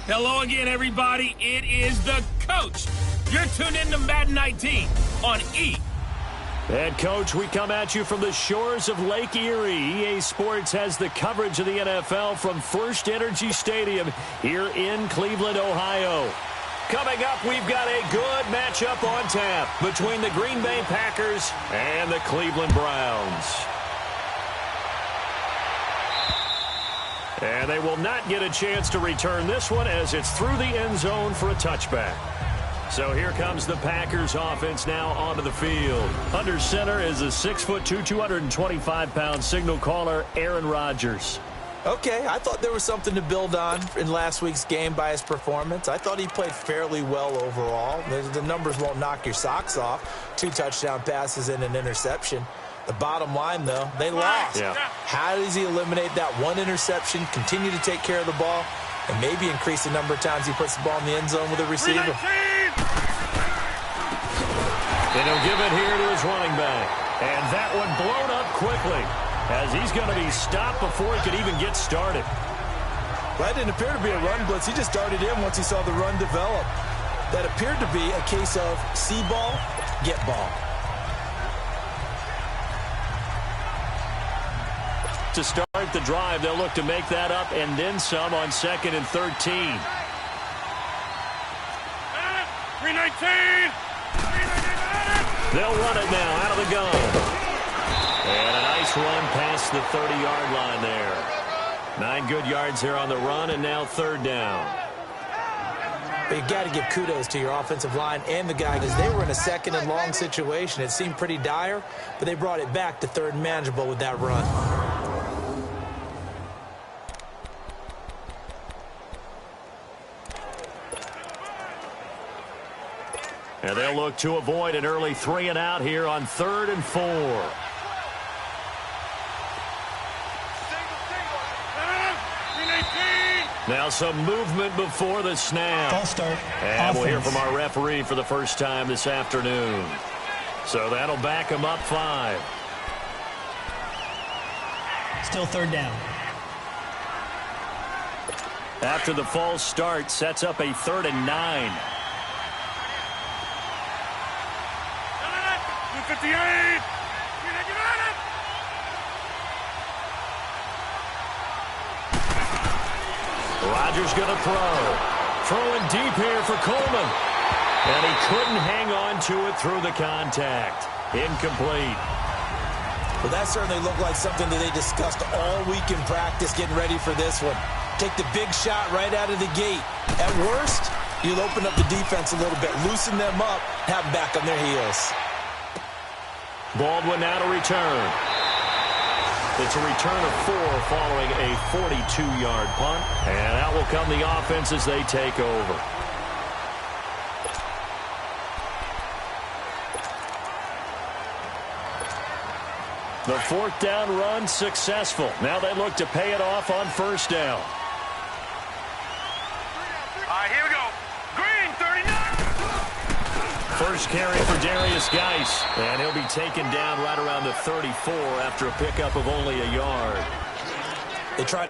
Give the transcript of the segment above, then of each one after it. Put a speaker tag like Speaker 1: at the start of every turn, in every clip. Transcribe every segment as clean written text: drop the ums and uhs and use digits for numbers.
Speaker 1: Hello again, everybody. It is the coach. You're tuned in to Madden 19 on E!
Speaker 2: And, Coach, we come at you from the shores of Lake Erie. EA Sports has the coverage of the NFL from First Energy Stadium here in Cleveland, Ohio. Coming up, we've got a good matchup on tap between the Green Bay Packers and the Cleveland Browns. And they will not get a chance to return this one as it's through the end zone for a touchback. So here comes the Packers offense now onto the field. Under center is a 6'2", 225-pound signal caller, Aaron Rodgers.
Speaker 3: Okay, I thought there was something to build on in last week's game by his performance. I thought he played fairly well overall. The numbers won't knock your socks off. 2 touchdown passes and an interception. The bottom line, though, they lost.
Speaker 2: Yeah.
Speaker 3: How does he eliminate that one interception, continue to take care of the ball, and maybe increase the number of times he puts the ball in the end zone with a receiver?
Speaker 2: And he'll give it here to his running back. And that one blown up quickly as he's going to be stopped before he could even get started.
Speaker 3: That didn't appear to be a run blitz. He just darted in once he saw the run develop. That appeared to be a case of see ball, get ball.
Speaker 2: To start the drive, they'll look to make that up and then some on 2nd and 13.
Speaker 1: 319!
Speaker 2: They'll run it now out of the gun. And a nice run past the 30-yard line there. 9 good yards there on the run, and now 3rd down.
Speaker 3: But you got to give kudos to your offensive line and the guy because they were in a 2nd and long situation. It seemed pretty dire, but they brought it back to 3rd and manageable with that run.
Speaker 2: And they'll look to avoid an early 3 and out here on 3rd and 4. Now some movement before the snap.
Speaker 4: False start.
Speaker 2: And
Speaker 4: Offense.
Speaker 2: we'll hear from our referee for the first time this afternoon. So that'll back him up 5.
Speaker 4: Still 3rd down.
Speaker 2: After the false start, sets up a 3rd and 9.
Speaker 1: 58!
Speaker 2: Rodgers going to throw. Throwing deep here for Coleman. And he couldn't hang on to it through the contact. Incomplete.
Speaker 3: Well, that certainly looked like something that they discussed all week in practice getting ready for this one. Take the big shot right out of the gate. At worst, you'll open up the defense a little bit, loosen them up, have them back on their heels.
Speaker 2: Baldwin now to return. It's a return of 4 following a 42-yard punt. And out will come the offense as they take over. The 4th down run successful. Now they look to pay it off on 1st down.
Speaker 1: Here we go. Green, 39!
Speaker 2: First carry for Darius Geis, and he'll be taken down right around the 34 after a pickup of only a yard.
Speaker 3: They tried.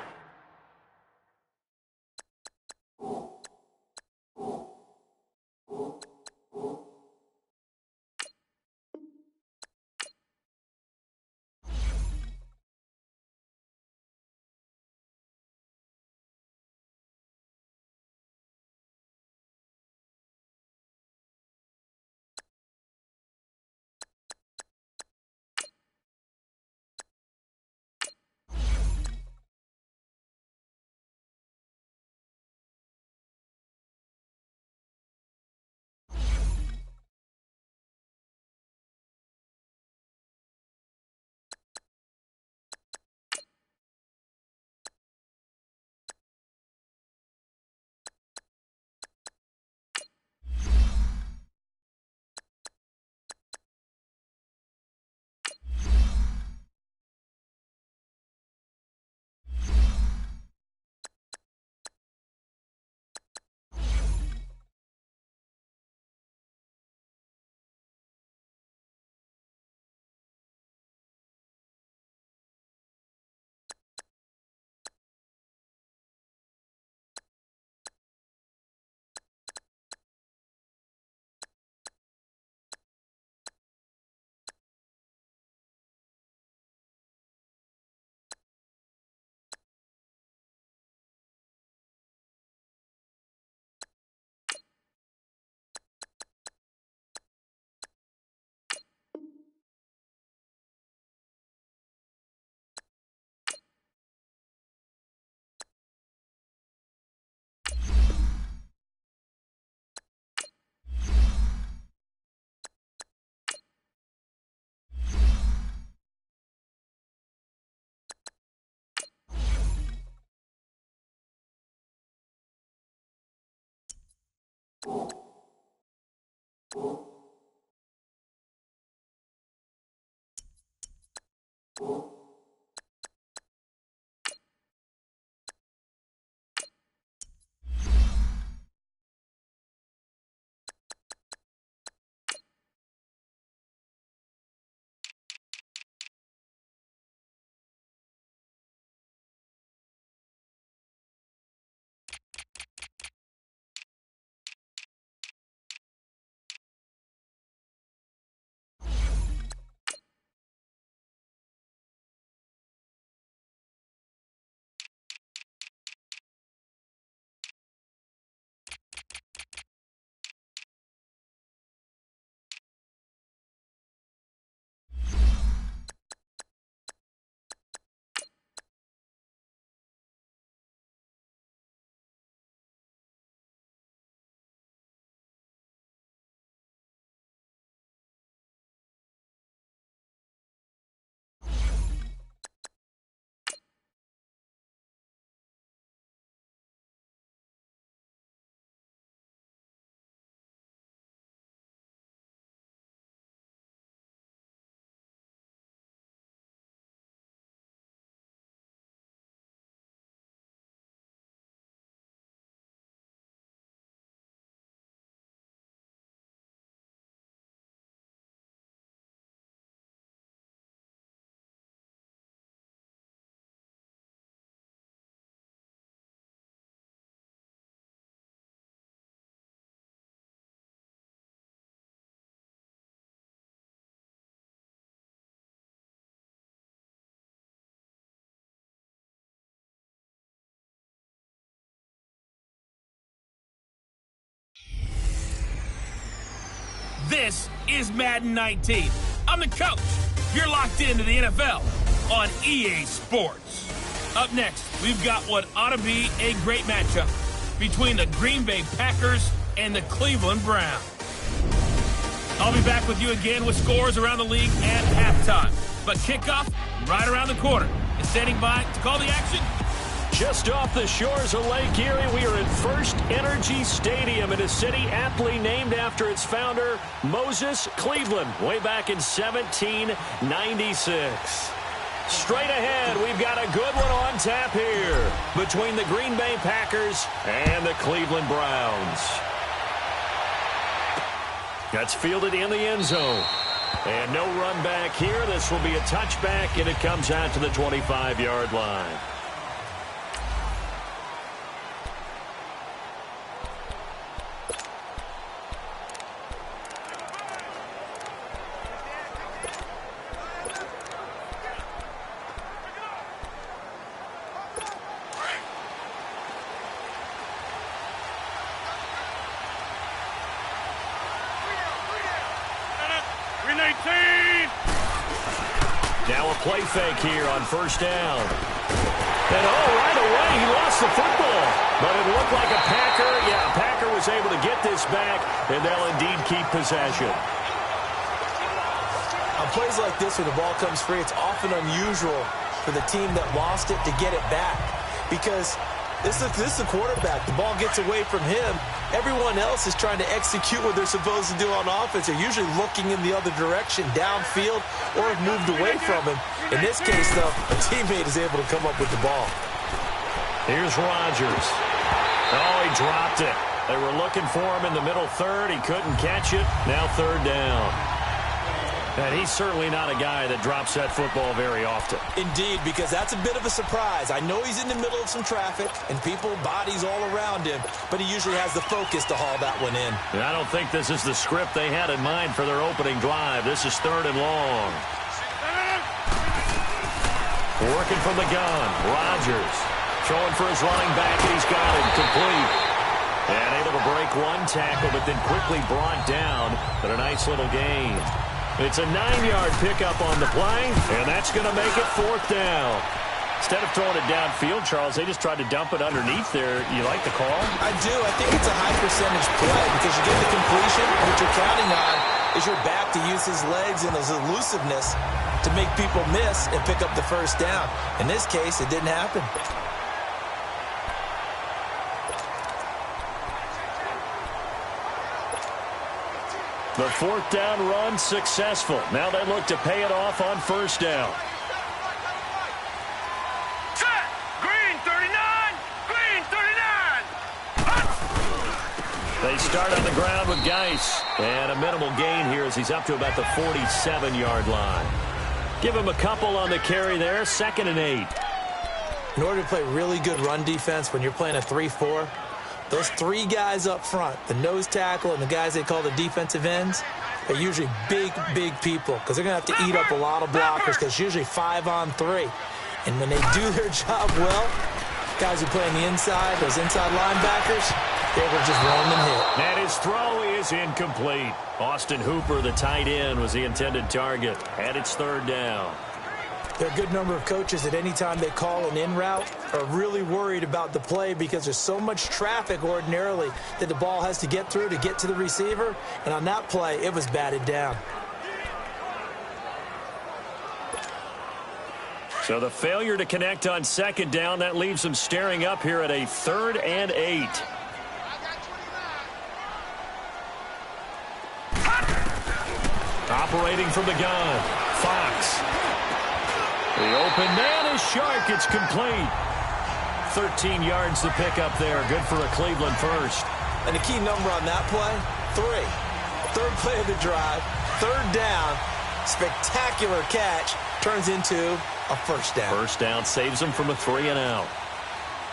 Speaker 1: This is Madden 19. I'm the coach. You're locked into the NFL on EA Sports. Up next, we've got what ought to be a great matchup between the Green Bay Packers and the Cleveland Browns. I'll be back with you again with scores around the league at halftime. But kickoff right around the corner. And standing by to call the action,
Speaker 2: just off the shores of Lake Erie, we are at First Energy Stadium in a city aptly named after its founder, Moses Cleveland, way back in 1796. Straight ahead, we've got a good one on tap here between the Green Bay Packers and the Cleveland Browns. That's fielded in the end zone. And no run back here. This will be a touchback, and it comes out to the 25-yard line. Now a play fake here on first down. And right away he lost the football. But it looked like a Packer. Yeah, a Packer was able to get this back, and they'll indeed keep possession.
Speaker 3: On plays like this where the ball comes free, it's often unusual for the team that lost it to get it back. Because this is the quarterback. The ball gets away from him. Everyone else is trying to execute what they're supposed to do on offense. They're usually looking in the other direction, downfield, or have moved away from him. In this case, though, a teammate is able to come up with the ball.
Speaker 2: Here's Rodgers. Oh, he dropped it. They were looking for him in the middle third. He couldn't catch it. Now third down. And he's certainly not a guy that drops that football very often.
Speaker 3: Indeed, because that's a bit of a surprise. I know he's in the middle of some traffic and people, bodies all around him, but he usually has the focus to haul that one in.
Speaker 2: And I don't think this is the script they had in mind for their opening drive. This is third and long. Working from the gun. Rodgers throwing for his running back, and he's got it complete. And able to break one tackle, but then quickly brought down. But a nice little gain. It's a 9-yard pickup on the play, and that's going to make it fourth down. Instead of throwing it downfield, Charles, they just tried to dump it underneath there. You like the call?
Speaker 3: I do. I think it's a high percentage play because you get the completion. What you're counting on is your back to use his legs and his elusiveness to make people miss and pick up the first down. In this case, it didn't happen.
Speaker 2: The fourth down run successful. Now they look to pay it off on first down.
Speaker 1: Set! Green 39! Green 39!
Speaker 2: They start on the ground with Geis. And a minimal gain here as he's up to about the 47-yard line. Give him a couple on the carry there. 2nd and 8.
Speaker 3: In order to play really good run defense when you're playing a 3-4, those 3 guys up front, the nose tackle and the guys they call the defensive ends, are usually big, big people because they're going to have to eat up a lot of blockers because it's usually 5 on 3. And when they do their job well, guys who play on the inside, those inside linebackers, they will just roam and hit.
Speaker 2: And his throw is incomplete. Austin Hooper, the tight end, was the intended target. And it's 3rd down.
Speaker 3: There are a good number of coaches that any time they call an in route are really worried about the play because there's so much traffic ordinarily that the ball has to get through to get to the receiver. And on that play, it was batted down.
Speaker 2: So the failure to connect on 2nd down, that leaves them staring up here at a 3rd and 8. Operating from the gun, Fox. The open man is Shark. It's complete. 13 yards to pick up there. Good for a Cleveland first.
Speaker 3: And the key number on that play, 3. 3rd play of the drive, 3rd down, spectacular catch, turns into a first down.
Speaker 2: First down saves them from a 3 and out.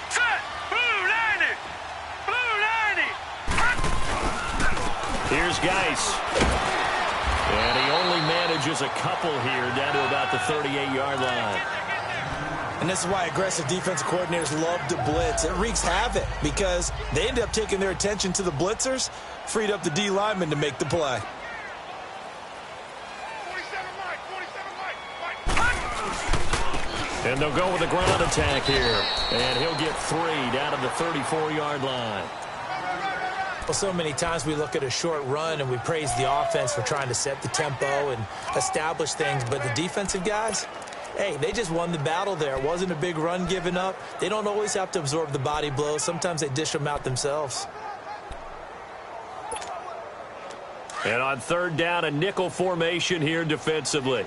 Speaker 1: Set! Blue 90! Blue 90!
Speaker 2: Here's Geis. And he only manages a couple here down to about the 38-yard line.
Speaker 3: And this is why aggressive defensive coordinators love to blitz. It wreaks havoc because they end up taking their attention to the blitzers, freed up the D lineman to make the play.
Speaker 1: 47 Mike!
Speaker 2: And they'll go with a ground attack here. And he'll get 3 down to the 34-yard line.
Speaker 3: Well, so many times we look at a short run and we praise the offense for trying to set the tempo and establish things, but the defensive guys, hey, they just won the battle there. It wasn't a big run given up. They don't always have to absorb the body blows. Sometimes they dish them out themselves.
Speaker 2: And on 3rd down, a nickel formation here defensively.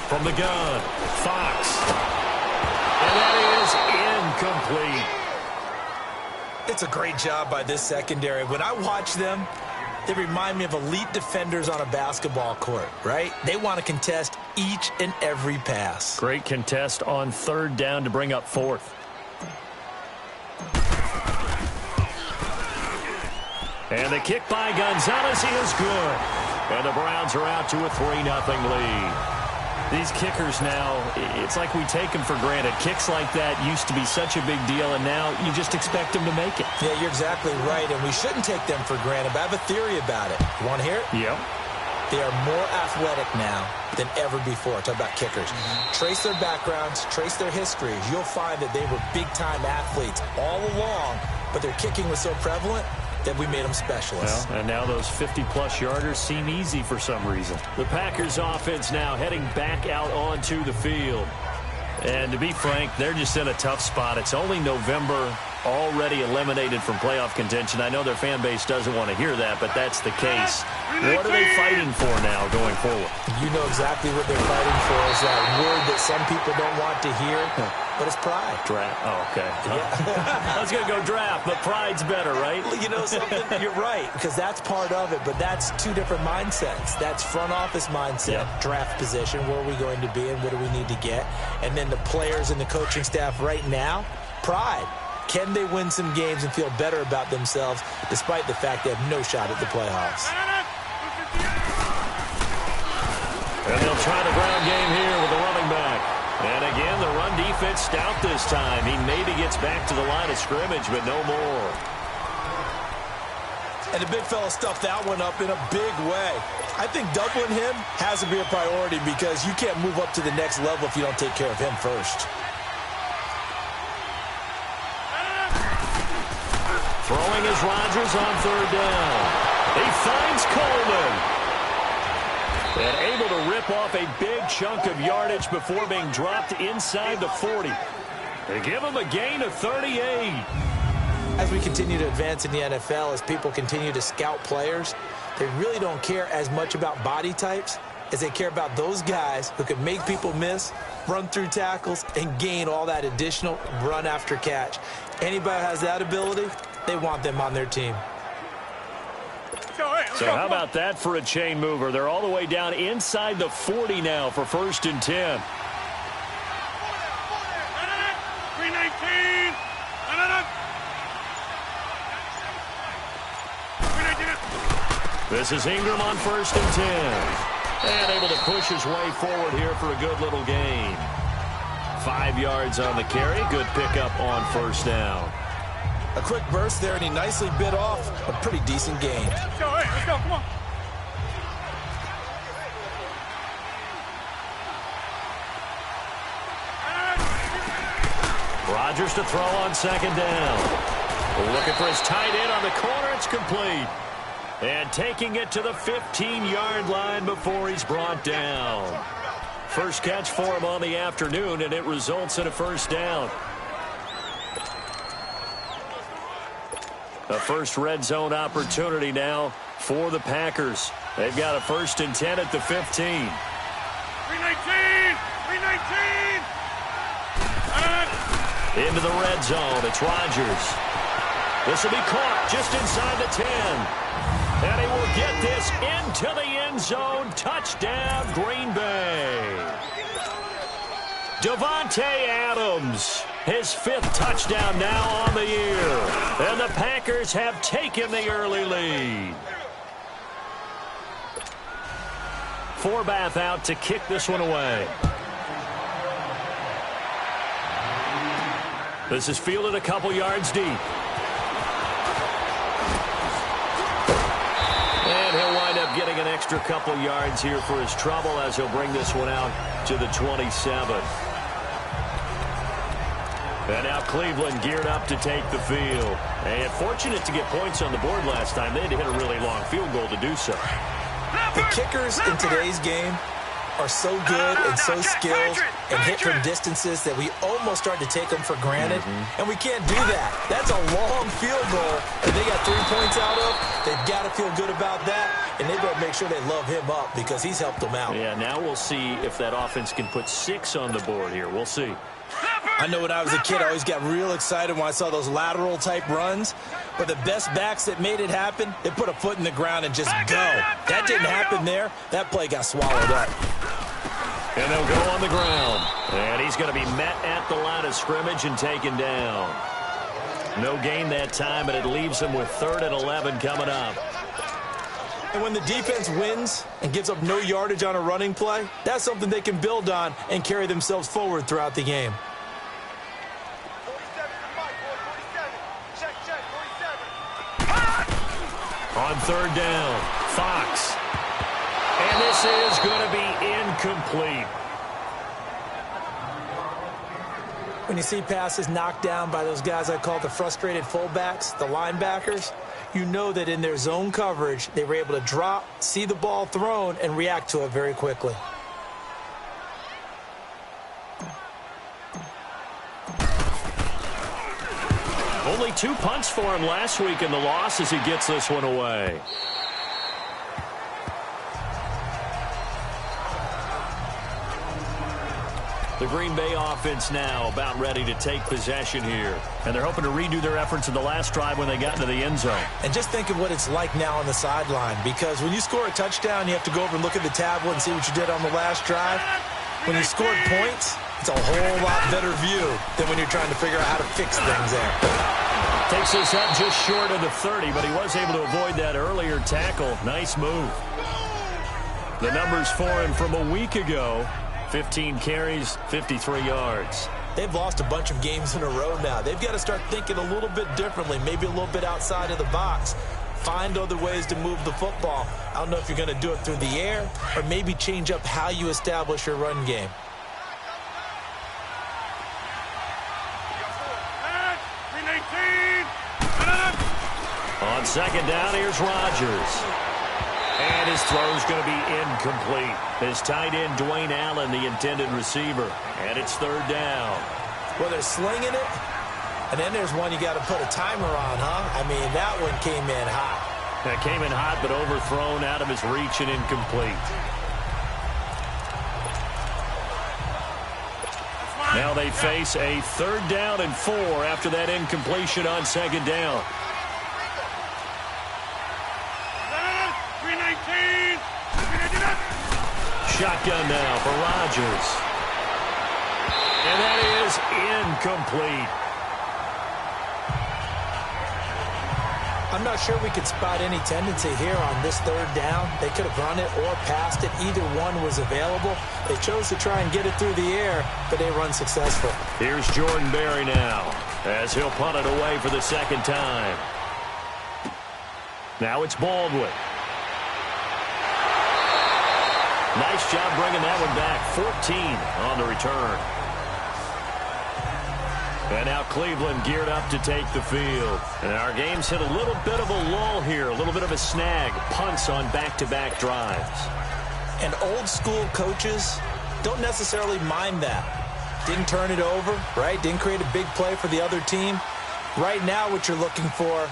Speaker 2: From the gun, Fox. And that is incomplete.
Speaker 3: It's a great job by this secondary. When I watch them, they remind me of elite defenders on a basketball court, right? They want to contest each and every pass.
Speaker 2: Great contest on 3rd down to bring up 4th. And the kick by Gonzalez is good. And the Browns are out to a 3-0 lead. These kickers now, it's like we take them for granted. Kicks like that used to be such a big deal, and now you just expect them to make it.
Speaker 3: Yeah, you're exactly right, and we shouldn't take them for granted, but I have a theory about it. You want to hear it?
Speaker 2: Yep.
Speaker 3: They are more athletic now than ever before. Talk about kickers. Trace their backgrounds, trace their histories. You'll find that they were big-time athletes all along, but their kicking was so prevalent that we made them specialists.
Speaker 2: Well, and now those 50-plus yarders seem easy for some reason. The Packers offense now heading back out onto the field. And to be frank, they're just in a tough spot. It's only November, already eliminated from playoff contention. I know their fan base doesn't want to hear that, but that's the case. What are they fighting for now going forward?
Speaker 3: You know exactly what they're fighting for is that word that some people don't want to hear, but it's pride.
Speaker 2: Draft. Oh, okay.
Speaker 3: Yeah.
Speaker 2: I was going to go draft, but pride's better, right?
Speaker 3: You know something? You're right, because that's part of it, but that's 2 different mindsets. That's front office mindset, draft position, where are we going to be and what do we need to get? And then the players and the coaching staff right now, pride. Can they win some games and feel better about themselves despite the fact they have no shot at the playoffs?
Speaker 2: And they'll try the ground game here with the running back. And again, the run defense stout this time. He maybe gets back to the line of scrimmage, but no more.
Speaker 3: And the big fella stuffed that one up in a big way. I think doubling him has to be a priority because you can't move up to the next level if you don't take care of him first.
Speaker 2: Throwing is Rodgers on 3rd down. He finds Coleman. And able to rip off a big chunk of yardage before being dropped inside the 40. They give him a gain of 38.
Speaker 3: As we continue to advance in the NFL, as people continue to scout players, they really don't care as much about body types as they care about those guys who can make people miss, run through tackles, and gain all that additional run after catch. Anybody who has that ability, they want them on their team.
Speaker 2: So how about that for a chain mover? They're all the way down inside the 40 now for 1st and 10.
Speaker 5: 319.
Speaker 2: This is Ingram on 1st and 10. And able to push his way forward here for a good little gain. 5 yards on the carry. Good pickup on 1st down.
Speaker 3: A quick burst there, and he nicely bit off a pretty decent gain.
Speaker 5: Let's go, come on.
Speaker 2: Rodgers to throw on 2nd down. Looking for his tight end on the corner. It's complete. And taking it to the 15-yard line before he's brought down. First catch for him on the afternoon, and it results in a 1st down. A first red zone opportunity now for the Packers. They've got a 1st and 10 at the 15.
Speaker 5: 319.
Speaker 2: Into the red zone. It's Rodgers. This will be caught just inside the 10. And he will get this into the end zone. Touchdown, Green Bay. Davante Adams, his 5th touchdown now on the year. And the Packers have taken the early lead. Forbath out to kick this one away. This is fielded a couple yards deep. And he'll wind up getting an extra couple yards here for his trouble as he'll bring this one out to the 27. And now Cleveland geared up to take the field. And fortunate to get points on the board last time. They had to hit a really long field goal to do so.
Speaker 3: The kickers in today's game are so good and so skilled and hit from distances that we almost start to take them for granted, and we can't do that. That's a long field goal that they got 3 points out of. They've got to feel good about that, and they better make sure they love him up because he's helped them out.
Speaker 2: Yeah, now we'll see if that offense can put 6 on the board here. We'll see.
Speaker 3: I know when I was a kid, I always got real excited when I saw those lateral-type runs. But the best backs that made it happen, they put a foot in the ground and just go. That didn't happen there. That play got swallowed up.
Speaker 2: And they'll go on the ground. And he's going to be met at the line of scrimmage and taken down. No gain that time, but it leaves him with 3rd and 11 coming up.
Speaker 3: And when the defense wins and gives up no yardage on a running play, that's something they can build on and carry themselves forward throughout the game.
Speaker 2: On 3rd down, Fox. And this is going to be incomplete.
Speaker 3: When you see passes knocked down by those guys I call the frustrated fullbacks, the linebackers, you know that in their zone coverage, they were able to drop, see the ball thrown, and react to it very quickly.
Speaker 2: Only 2 punts for him last week in the loss as he gets this one away. The Green Bay offense now about ready to take possession here. And they're hoping to redo their efforts in the last drive when they got into the end zone.
Speaker 3: And just think of what it's like now on the sideline, because when you score a touchdown, you have to go over and look at the tablet and see what you did on the last drive. When you scored points, it's a whole lot better view than when you're trying to figure out how to fix things there.
Speaker 2: Takes this up just short of the 30, but he was able to avoid that earlier tackle. Nice move. The numbers for him from a week ago: 15 carries, 53 yards.
Speaker 3: They've lost a bunch of games in a row now. They've got to start thinking a little bit differently, maybe a little bit outside of the box. Find other ways to move the football. I don't know if you're going to do it through the air or maybe change up how you establish your run game.
Speaker 2: On 2nd down, here's Rodgers. And his throw's going to be incomplete. His tight end, Dwayne Allen, the intended receiver. And it's 3rd down.
Speaker 3: Well, they're slinging it, and then there's one you got to put a timer on, huh? I mean, that one came in hot.
Speaker 2: That came in hot, but overthrown, out of his reach, and incomplete. Now they face a 3rd down and 4 after that incompletion on 2nd down. Shotgun now for Rodgers. And that is incomplete.
Speaker 3: I'm not sure we could spot any tendency here on this 3rd down. They could have run it or passed it. Either one was available. They chose to try and get it through the air, but they were unsuccessful.
Speaker 2: Here's Jordan Berry now, as he'll punt it away for the 2nd time. Now it's Baldwin. Nice job bringing that one back. 14 on the return. And now Cleveland geared up to take the field. And our game's hit a little bit of a lull here, a little bit of a snag. Punts on back-to-back drives.
Speaker 3: And old-school coaches don't necessarily mind that. Didn't turn it over, right? Didn't create a big play for the other team. Right now what you're looking for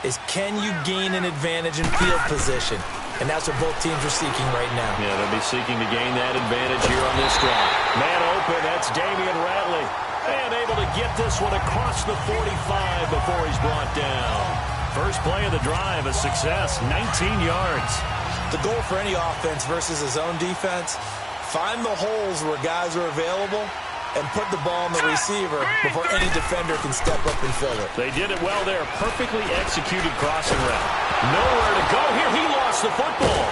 Speaker 3: is, can you gain an advantage in field position? And that's what both teams are seeking right now.
Speaker 2: Yeah, they'll be seeking to gain that advantage here on this drive. Man open, that's Damian Ratley. And able to get this one across the 45 before he's brought down. First play of the drive, a success, 19 yards.
Speaker 3: The goal for any offense versus a zone defense, find the holes where guys are available and put the ball on the receiver before any defender can step up and fill it.
Speaker 2: They did it well there. Perfectly executed crossing route. Nowhere to go here. He lost the football.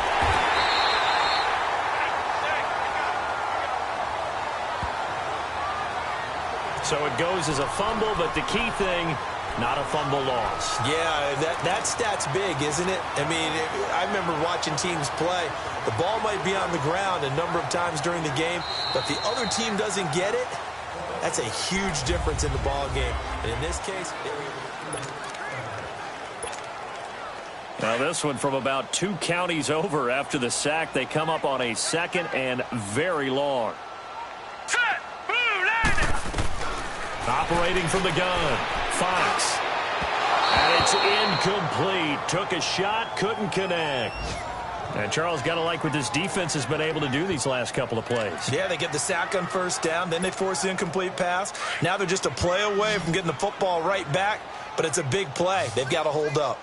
Speaker 2: So it goes as a fumble, but the key thing, not a fumble loss.
Speaker 3: Yeah, that stat's big, isn't it? I mean, I remember watching teams play. The ball might be on the ground a number of times during the game, but the other team doesn't get it. That's a huge difference in the ball game. And in this case, they were able to...
Speaker 2: Now this one from about 2 counties over after the sack. They come up on a 2nd and very long. Operating from the gun, Fox. And it's incomplete. Took a shot, couldn't connect. And Charles, got to like what this defense has been able to do these last couple of plays.
Speaker 3: Yeah, they get the sack on 1st down, then they force the incomplete pass. Now they're just a play away from getting the football right back, but it's a big play. They've got to hold up.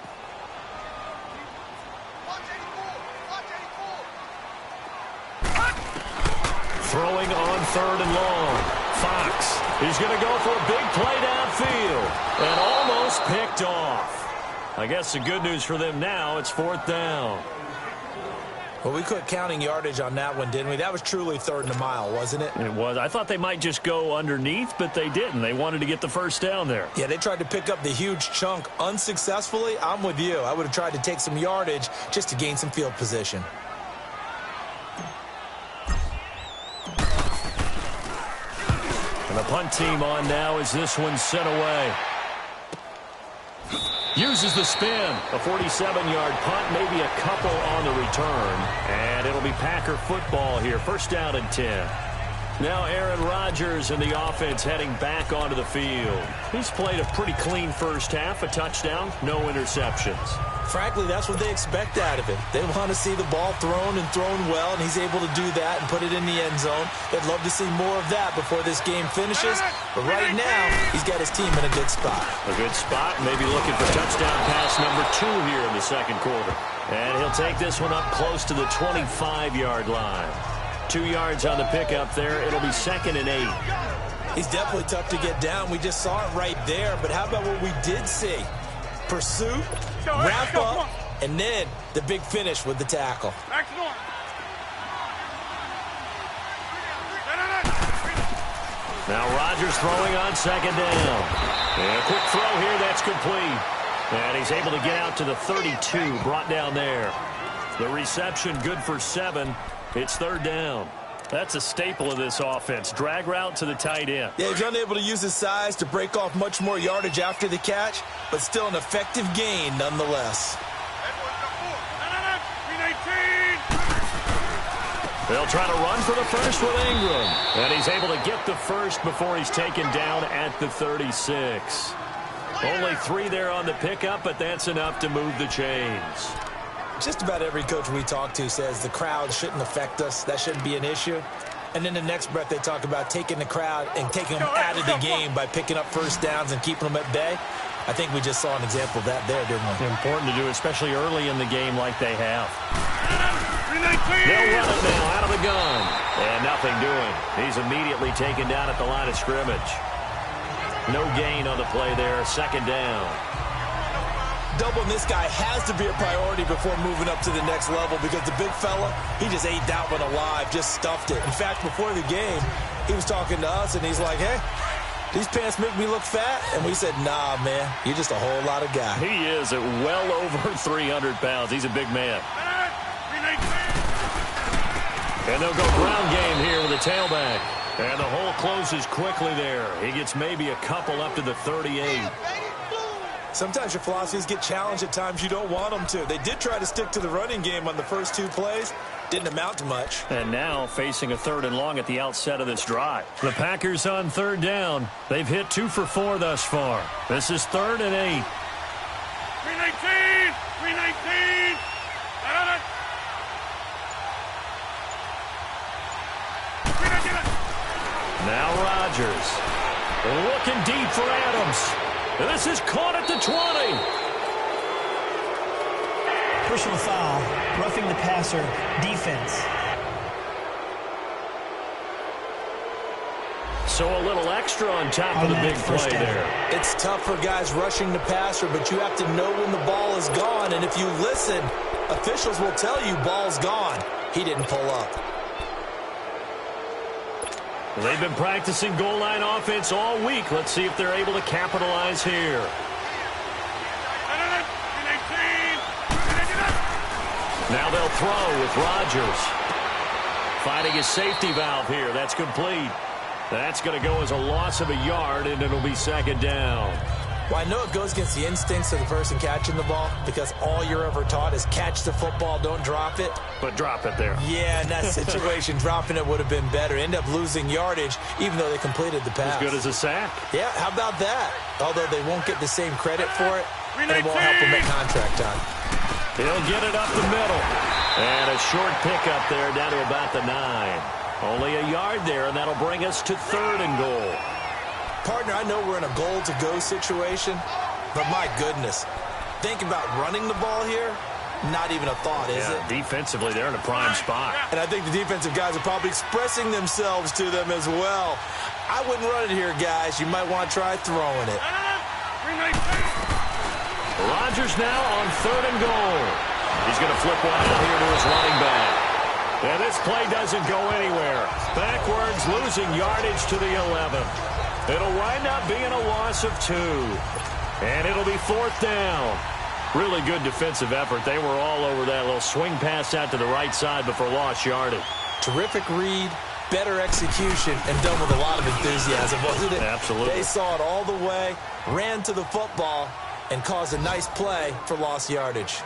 Speaker 2: Throwing on 3rd and long. Fox. He's going to go for a big play downfield and almost picked off. I guess the good news for them now, it's 4th down.
Speaker 3: Well, we quit counting yardage on that one, didn't we? That was truly 3rd and a mile, wasn't it?
Speaker 2: It was. I thought they might just go underneath, but they didn't. They wanted to get the 1st down there.
Speaker 3: Yeah, they tried to pick up the huge chunk unsuccessfully. I'm with you. I would have tried to take some yardage just to gain some field position.
Speaker 2: And the punt team on now as this one's sent away. Uses the spin. A 47-yard punt, maybe a couple on the return. And it'll be Packer football here. 1st down and 10. Now Aaron Rodgers and the offense heading back onto the field. He's played a pretty clean 1st half. A touchdown, no interceptions.
Speaker 3: Frankly, that's what they expect out of him. They want to see the ball thrown and thrown well, and he's able to do that and put it in the end zone. They'd love to see more of that before this game finishes. But right now, he's got his team in a good spot.
Speaker 2: A good spot, maybe looking for touchdown pass number 2 here in the 2nd quarter. And he'll take this one up close to the 25-yard line. 2 yards on the pickup there. It'll be 2nd and 8.
Speaker 3: He's definitely tough to get down. We just saw it right there. But how about what we did see? Pursuit, wrap up, and then the big finish with the tackle.
Speaker 2: Now Rodgers throwing on 2nd down. And a quick throw here, that's complete. And he's able to get out to the 32, brought down there. The reception good for 7. It's 3rd down. That's a staple of this offense. Drag route to the tight end.
Speaker 3: Yeah, he's unable to use his size to break off much more yardage after the catch, but still an effective gain nonetheless.
Speaker 2: They'll try to run for the first with Ingram. And he's able to get the first before he's taken down at the 36. Only 3 there on the pickup, but that's enough to move the chains.
Speaker 3: Just about every coach we talk to says the crowd shouldn't affect us. That shouldn't be an issue. And then the next breath they talk about taking the crowd and taking them out of the game by picking up first downs and keeping them at bay. I think we just saw an example of that there, didn't we?
Speaker 2: Important to do, especially early in the game like they have. They'll run it now out of the gun. And nothing doing. He's immediately taken down at the line of scrimmage. No gain on the play there. Second down.
Speaker 3: Doubling this guy has to be a priority before moving up to the next level because the big fella, he just ate that one alive, just stuffed it. In fact, before the game, he was talking to us, and he's like, hey, these pants make me look fat? And we said, nah, man, you're just a whole lot of guy.
Speaker 2: He is at well over 300 pounds. He's a big man. And they'll go ground game here with a tailback. And the hole closes quickly there. He gets maybe a couple up to the 38.
Speaker 3: Sometimes your philosophies get challenged at times you don't want them to. They did try to stick to the running game on the first 2 plays. Didn't amount to much.
Speaker 2: And now facing a 3rd and long at the outset of this drive. The Packers on 3rd down. They've hit 2 for 4 thus far. This is 3rd and 8.
Speaker 1: 319! 319!
Speaker 2: Now Rodgers. Looking deep for Adams. And this is caught at the 20.
Speaker 4: Personal foul, roughing the passer, defense.
Speaker 2: So a little extra on top of the big play there.
Speaker 3: It's tough for guys rushing the passer, but you have to know when the ball is gone. And if you listen, officials will tell you ball's gone. He didn't pull up.
Speaker 2: They've been practicing goal line offense all week. Let's see if they're able to capitalize here. Now they'll throw with Rodgers. Finding his safety valve here. That's complete. That's going to go as a loss of a yard, and it'll be 2nd down.
Speaker 3: Well, I know it goes against the instincts of the person catching the ball because all you're ever taught is catch the football, don't drop it.
Speaker 2: But drop it there.
Speaker 3: Yeah, in that situation, dropping it would have been better. End up losing yardage, even though they completed the pass.
Speaker 2: As good as a sack.
Speaker 3: Yeah, how about that? Although they won't get the same credit for it, and it won't help them at contract time.
Speaker 2: He'll get it up the middle. And a short pickup there down to about the 9. Only a yard there, and that'll bring us to 3rd and goal.
Speaker 3: Partner, I know we're in a goal-to-go situation, but my goodness, think about running the ball here. Not even a thought, is it?
Speaker 2: Defensively, they're in a prime spot.
Speaker 3: And I think the defensive guys are probably expressing themselves to them as well. I wouldn't run it here, guys. You might want to try throwing it.
Speaker 2: Rodgers now on 3rd and goal. He's going to flip one out here to his running back. And this play doesn't go anywhere. Backwards, losing yardage to the 11. It'll wind up being a loss of 2. And it'll be 4th down. Really good defensive effort. They were all over that little swing pass out to the right side before lost yardage.
Speaker 3: Terrific read, better execution, and done with a lot of enthusiasm, wasn't it?
Speaker 2: Absolutely.
Speaker 3: They saw it all the way, ran to the football, and caused a nice play for lost yardage.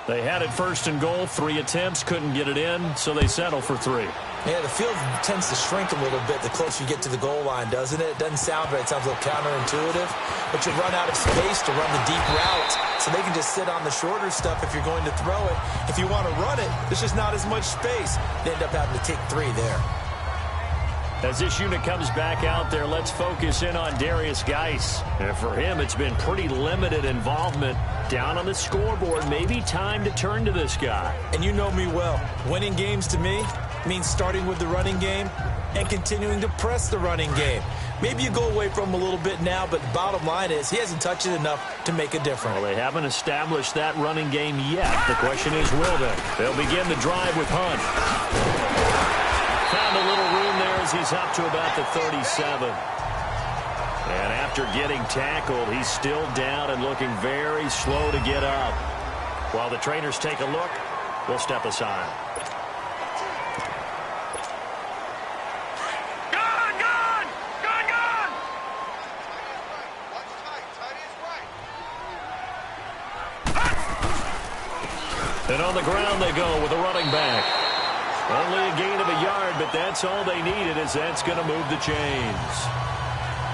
Speaker 2: They had it 1st and goal, 3 attempts, couldn't get it in, so they settle for 3.
Speaker 3: Yeah, the field tends to shrink a little bit the closer you get to the goal line, doesn't it? It doesn't sound right. It sounds a little counterintuitive. But you run out of space to run the deep routes, so they can just sit on the shorter stuff if you're going to throw it. If you want to run it, there's just not as much space. They end up having to take 3 there.
Speaker 2: As this unit comes back out there, let's focus in on Darius Geis. And for him, it's been pretty limited involvement down on the scoreboard. Maybe time to turn to this guy.
Speaker 3: And you know me well. Winning games to me means starting with the running game and continuing to press the running game. Maybe you go away from him a little bit now, but the bottom line is he hasn't touched it enough to make a difference.
Speaker 2: Well, they haven't established that running game yet. The question is, will they? They'll begin the drive with Hunt. Found a little room there as he's up to about the 37. And after getting tackled, he's still down and looking very slow to get up. While the trainers take a look, we'll step aside. And on the ground they go with a running back. Only a gain of a yard, but that's all they needed, as that's going to move the chains.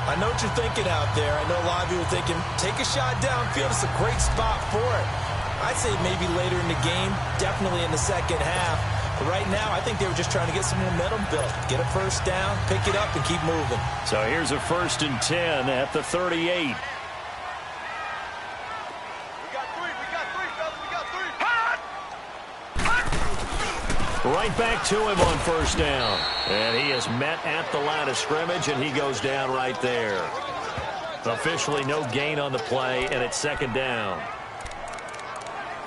Speaker 3: I know what you're thinking out there. I know a lot of you are thinking, take a shot downfield. It's a great spot for it. I'd say maybe later in the game, definitely in the second half. But right now, I think they were just trying to get some momentum built. Get a first down, pick it up, and keep moving.
Speaker 2: So here's a 1st and 10 at the 38. Right back to him on 1st down. And he is met at the line of scrimmage, and he goes down right there. Officially no gain on the play, and it's 2nd down.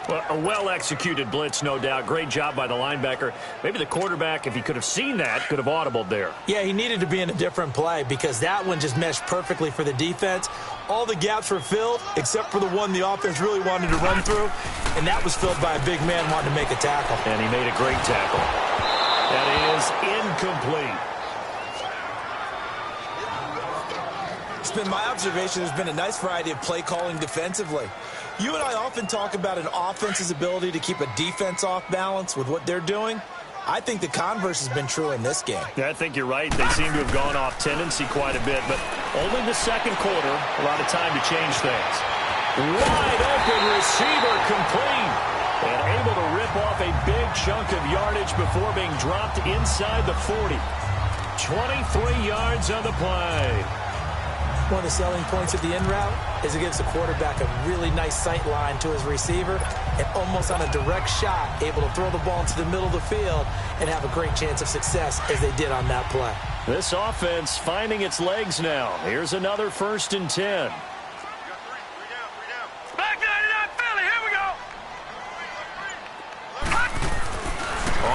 Speaker 2: Well, a well-executed blitz, no doubt. Great job by the linebacker. Maybe the quarterback, if he could have seen that, could have audibled there.
Speaker 3: Yeah, he needed to be in a different play because that one just meshed perfectly for the defense. All the gaps were filled except for the one the offense really wanted to run through, and that was filled by a big man wanting to make a tackle.
Speaker 2: And he made a great tackle. That is incomplete.
Speaker 3: It's been my observation there's been a nice variety of play calling defensively. You and I often talk about an offense's ability to keep a defense off balance with what they're doing. I think the converse has been true in this game.
Speaker 2: Yeah, I think you're right. They seem to have gone off tendency quite a bit, but only the 2nd quarter, a lot of time to change things. Wide open receiver complete, and able to rip off a big chunk of yardage before being dropped inside the 40. 23 yards on the play.
Speaker 3: One of the selling points of the in route is it gives the quarterback a really nice sight line to his receiver and almost on a direct shot able to throw the ball into the middle of the field and have a great chance of success as they did on that play.
Speaker 2: This offense finding its legs now. Here's another 1st and 10.
Speaker 1: Back 99 Philly, here we go.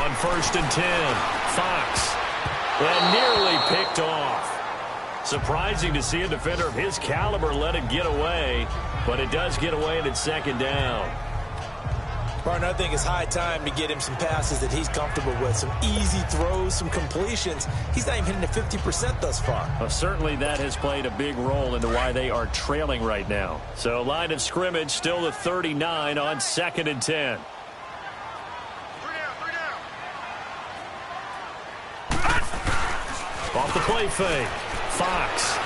Speaker 2: On 1st and 10, Fox. And nearly picked off. Surprising to see a defender of his caliber let it get away, but it does get away and it's 2nd down.
Speaker 3: Partner, I think it's high time to get him some passes that he's comfortable with, some easy throws, some completions. He's not even hitting the 50% thus far.
Speaker 2: Well, certainly that has played a big role into why they are trailing right now. So line of scrimmage still the 39 on 2nd and 10. Off the play fake. Fox.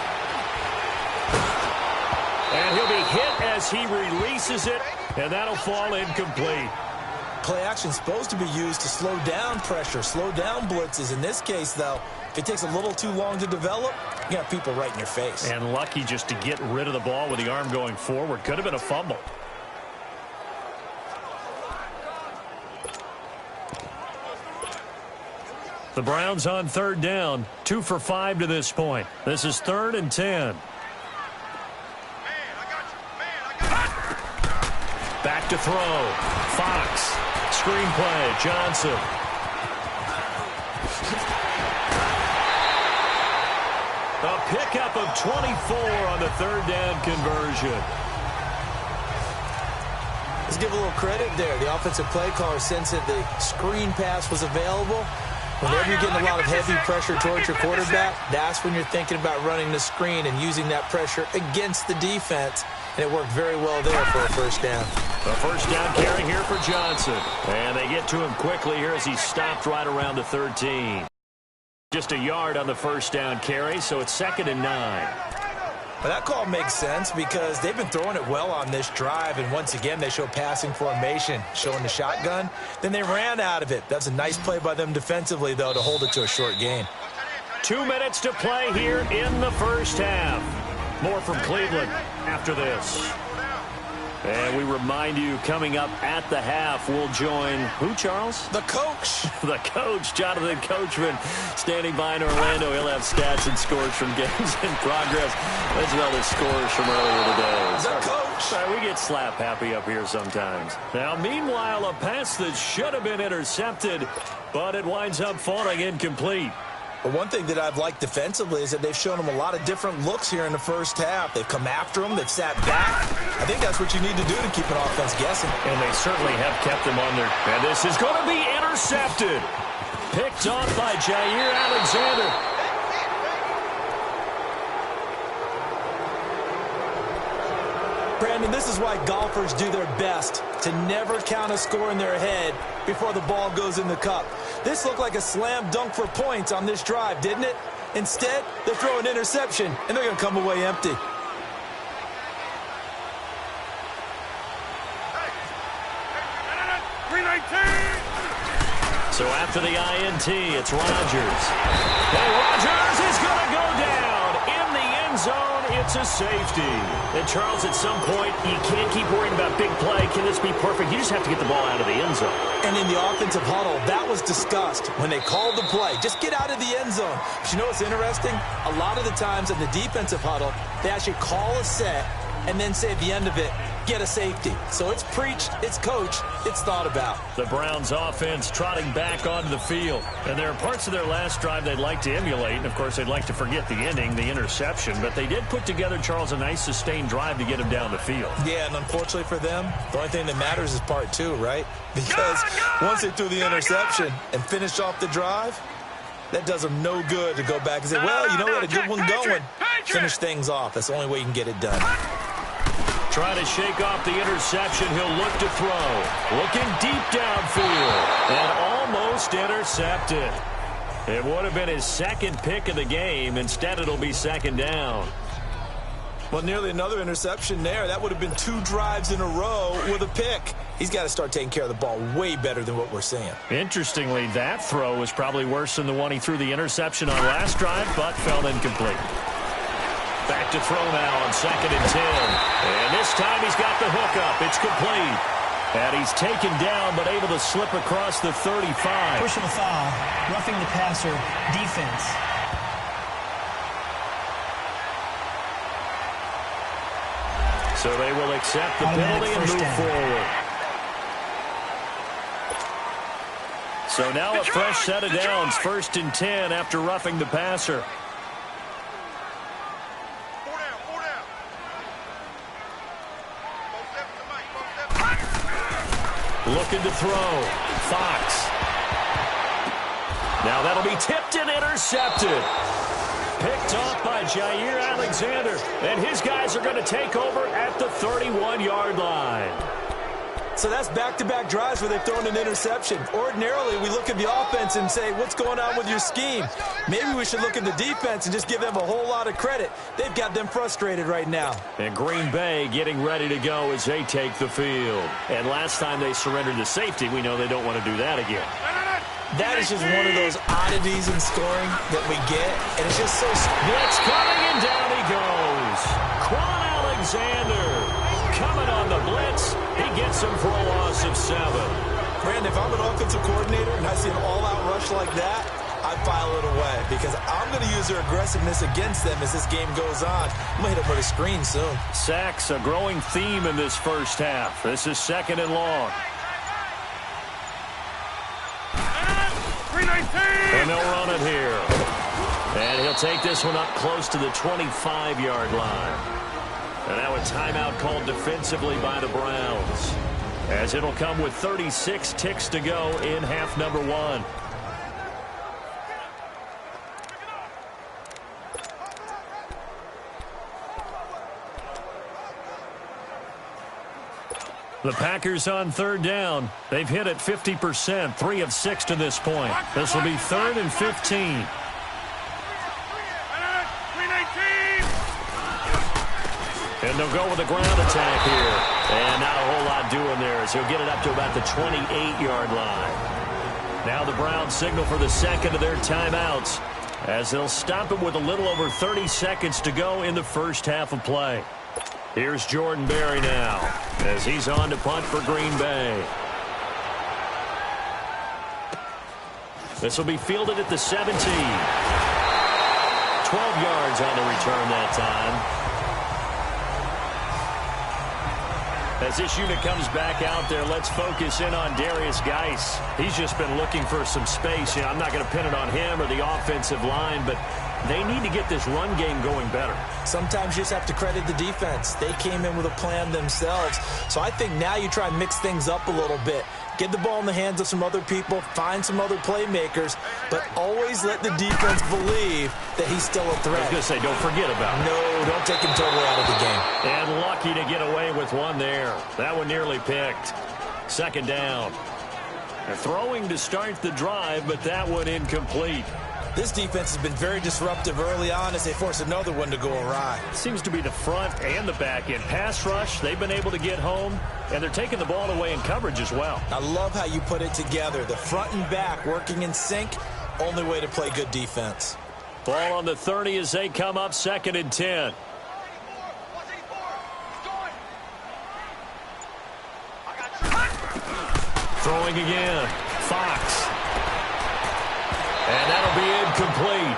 Speaker 2: And he'll be hit as he releases it, and that'll fall incomplete.
Speaker 3: Play action's supposed to be used to slow down pressure, slow down blitzes. In this case, though, if it takes a little too long to develop, you got people right in your face.
Speaker 2: And lucky just to get rid of the ball with the arm going forward. Could have been a fumble. The Browns on 3rd down, 2 for 5 to this point. This is 3rd and 10. Back to throw. Fox. Screenplay. Johnson. A pickup of 24 on the 3rd down conversion.
Speaker 3: Let's give a little credit there. The offensive play caller sensed that the screen pass was available. Whenever you're getting a lot of heavy pressure towards your quarterback, that's when you're thinking about running the screen and using that pressure against the defense. And it worked very well there for a 1st down.
Speaker 2: A 1st down carry here for Johnson. And they get to him quickly here as he stopped right around the 13. Just a yard on the 1st down carry, so it's 2nd and 9.
Speaker 3: Well, that call makes sense because they've been throwing it well on this drive, and once again they show passing formation, showing the shotgun. Then they ran out of it. That's a nice play by them defensively, though, to hold it to a short gain.
Speaker 2: 2 minutes to play here in the 1st half. More from Cleveland after this. And we remind you, coming up at the half, we'll join who, Charles?
Speaker 3: The coach.
Speaker 2: The coach, Jonathan Coachman, standing by in Orlando. He'll have stats and scores from games in progress, as well as scores from earlier today.
Speaker 3: The coach.
Speaker 2: Sorry, we get slap happy up here sometimes. Now, meanwhile, a pass that should have been intercepted, but it winds up falling incomplete.
Speaker 3: But one thing that I've liked defensively is that they've shown them a lot of different looks here in the 1st half. They've come after them. They've sat back. I think that's what you need to do to keep an offense guessing.
Speaker 2: And they certainly have kept them on their... And this is going to be intercepted. Picked off by Jair Alexander.
Speaker 3: Brandon, this is why golfers do their best to never count a score in their head before the ball goes in the cup. This looked like a slam dunk for points on this drive, didn't it? Instead, they throw an interception, and they're going to come away empty.
Speaker 2: So after the INT, it's Rodgers. And Rodgers is going to go down in the end zone. It's a safety. And Charles, at some point, you can't keep worrying about big play. Can this be perfect? You just have to get the ball out of the end zone.
Speaker 3: And in the offensive huddle, that was discussed when they called the play. Just get out of the end zone. But you know what's interesting? A lot of the times in the defensive huddle, they actually call a set and then say at the end of it, get a safety. So it's preached, it's coached, it's thought about.
Speaker 2: The Browns offense trotting back onto the field. And there are parts of their last drive they'd like to emulate. And, of course, they'd like to forget the ending, the interception. But they did put together, Charles, a nice sustained drive to get him down the field.
Speaker 3: Yeah, and unfortunately for them, the only thing that matters is part two, right? Because once they threw the interception and finished off the drive, that does them no good to go back and say, well, you know, we had a good one going. Finish things off. That's the only way you can get it done.
Speaker 2: Trying to shake off the interception. He'll look to throw. Looking deep downfield. And almost intercepted. It would have been his second pick of the game. Instead, it'll be second down.
Speaker 3: Well, nearly another interception there. That would have been 2 drives in a row with a pick. He's got to start taking care of the ball way better than what we're seeing. Interestingly, that throw was probably worse than the one he threw the interception on last drive, but fell incomplete.
Speaker 2: Back to throw now on 2nd and 10. And this time he's got the hookup. It's complete. And he's taken down but able to slip across the 35.
Speaker 4: Personal foul, roughing the passer, defense.
Speaker 2: So they will accept the penalty and move forward. So now a fresh set of downs. 1st and 10 after roughing the passer. Looking to throw. Fox. Now that'll be tipped and intercepted. Picked off by Jair Alexander. And his guys are going to take over at the 31-yard line. So that's back-to-back drives where they've thrown an interception. Ordinarily, we look at the offense and say, what's going on with your scheme? Maybe we should look at the defense and just give them a whole lot of credit. They've got them frustrated right now. And Green Bay getting ready to go as they take the field. And last time they surrendered to safety, we know they don't want to do that again. That is just one of those oddities in scoring that we get, and it's just so... Blitz coming, and down he goes. Quan Alexander coming on the blitz. He gets him for a loss of 7. Brandon, if I'm an offensive coordinator and I see an all-out rush like that, I file it away because I'm going to use their aggressiveness against them as this game goes on. I'm going to hit them with a screen soon. Sacks, a growing theme in this first half. This is 2nd and long. And they'll run it here. And he'll take this one up close to the 25-yard line. And now a timeout called defensively by the Browns, as it'll come with 36 ticks to go in half number 1. The Packers on 3rd down. They've hit it 50%, 3 of 6 to this point. This will be 3rd and 15. And they'll go with a ground attack here. And not a whole lot doing there as he'll get it up to about the 28-yard line. Now the Browns signal for the second of their timeouts as they'll stop it with a little over 30 seconds to go in the first half of play. Here's Jordan Berry now as he's on to punt for Green Bay. This will be fielded at the 17. 12 yards on the return that time. As this unit comes back out there, let's focus in on Darius Geis. He's just been looking for some space. You know, I'm not going to pin it on him or the offensive line, but they need to get this run game going better. Sometimes you just have to credit the defense. They came in with a plan themselves. So I think now you try and mix things up a little bit. Get the ball in the hands of some other people, find some other playmakers, but always let the defense believe that he's still a threat. I was going to say, don't forget about it. No, don't take him totally out of the game. And lucky to get away with one there. That one nearly picked. 2nd down. They're throwing to start the drive, but that one incomplete.
Speaker 3: This defense has been very disruptive early on as they force another one to go awry.
Speaker 2: Seems to be the front and the back end. Pass rush, they've been able to get home, and they're taking the ball away in coverage as well.
Speaker 3: I love how you put it together. The front and back working in sync, only way to play good defense.
Speaker 2: Ball on the 30 as they come up 2nd and 10. Throwing again. Fox. And that'll be incomplete.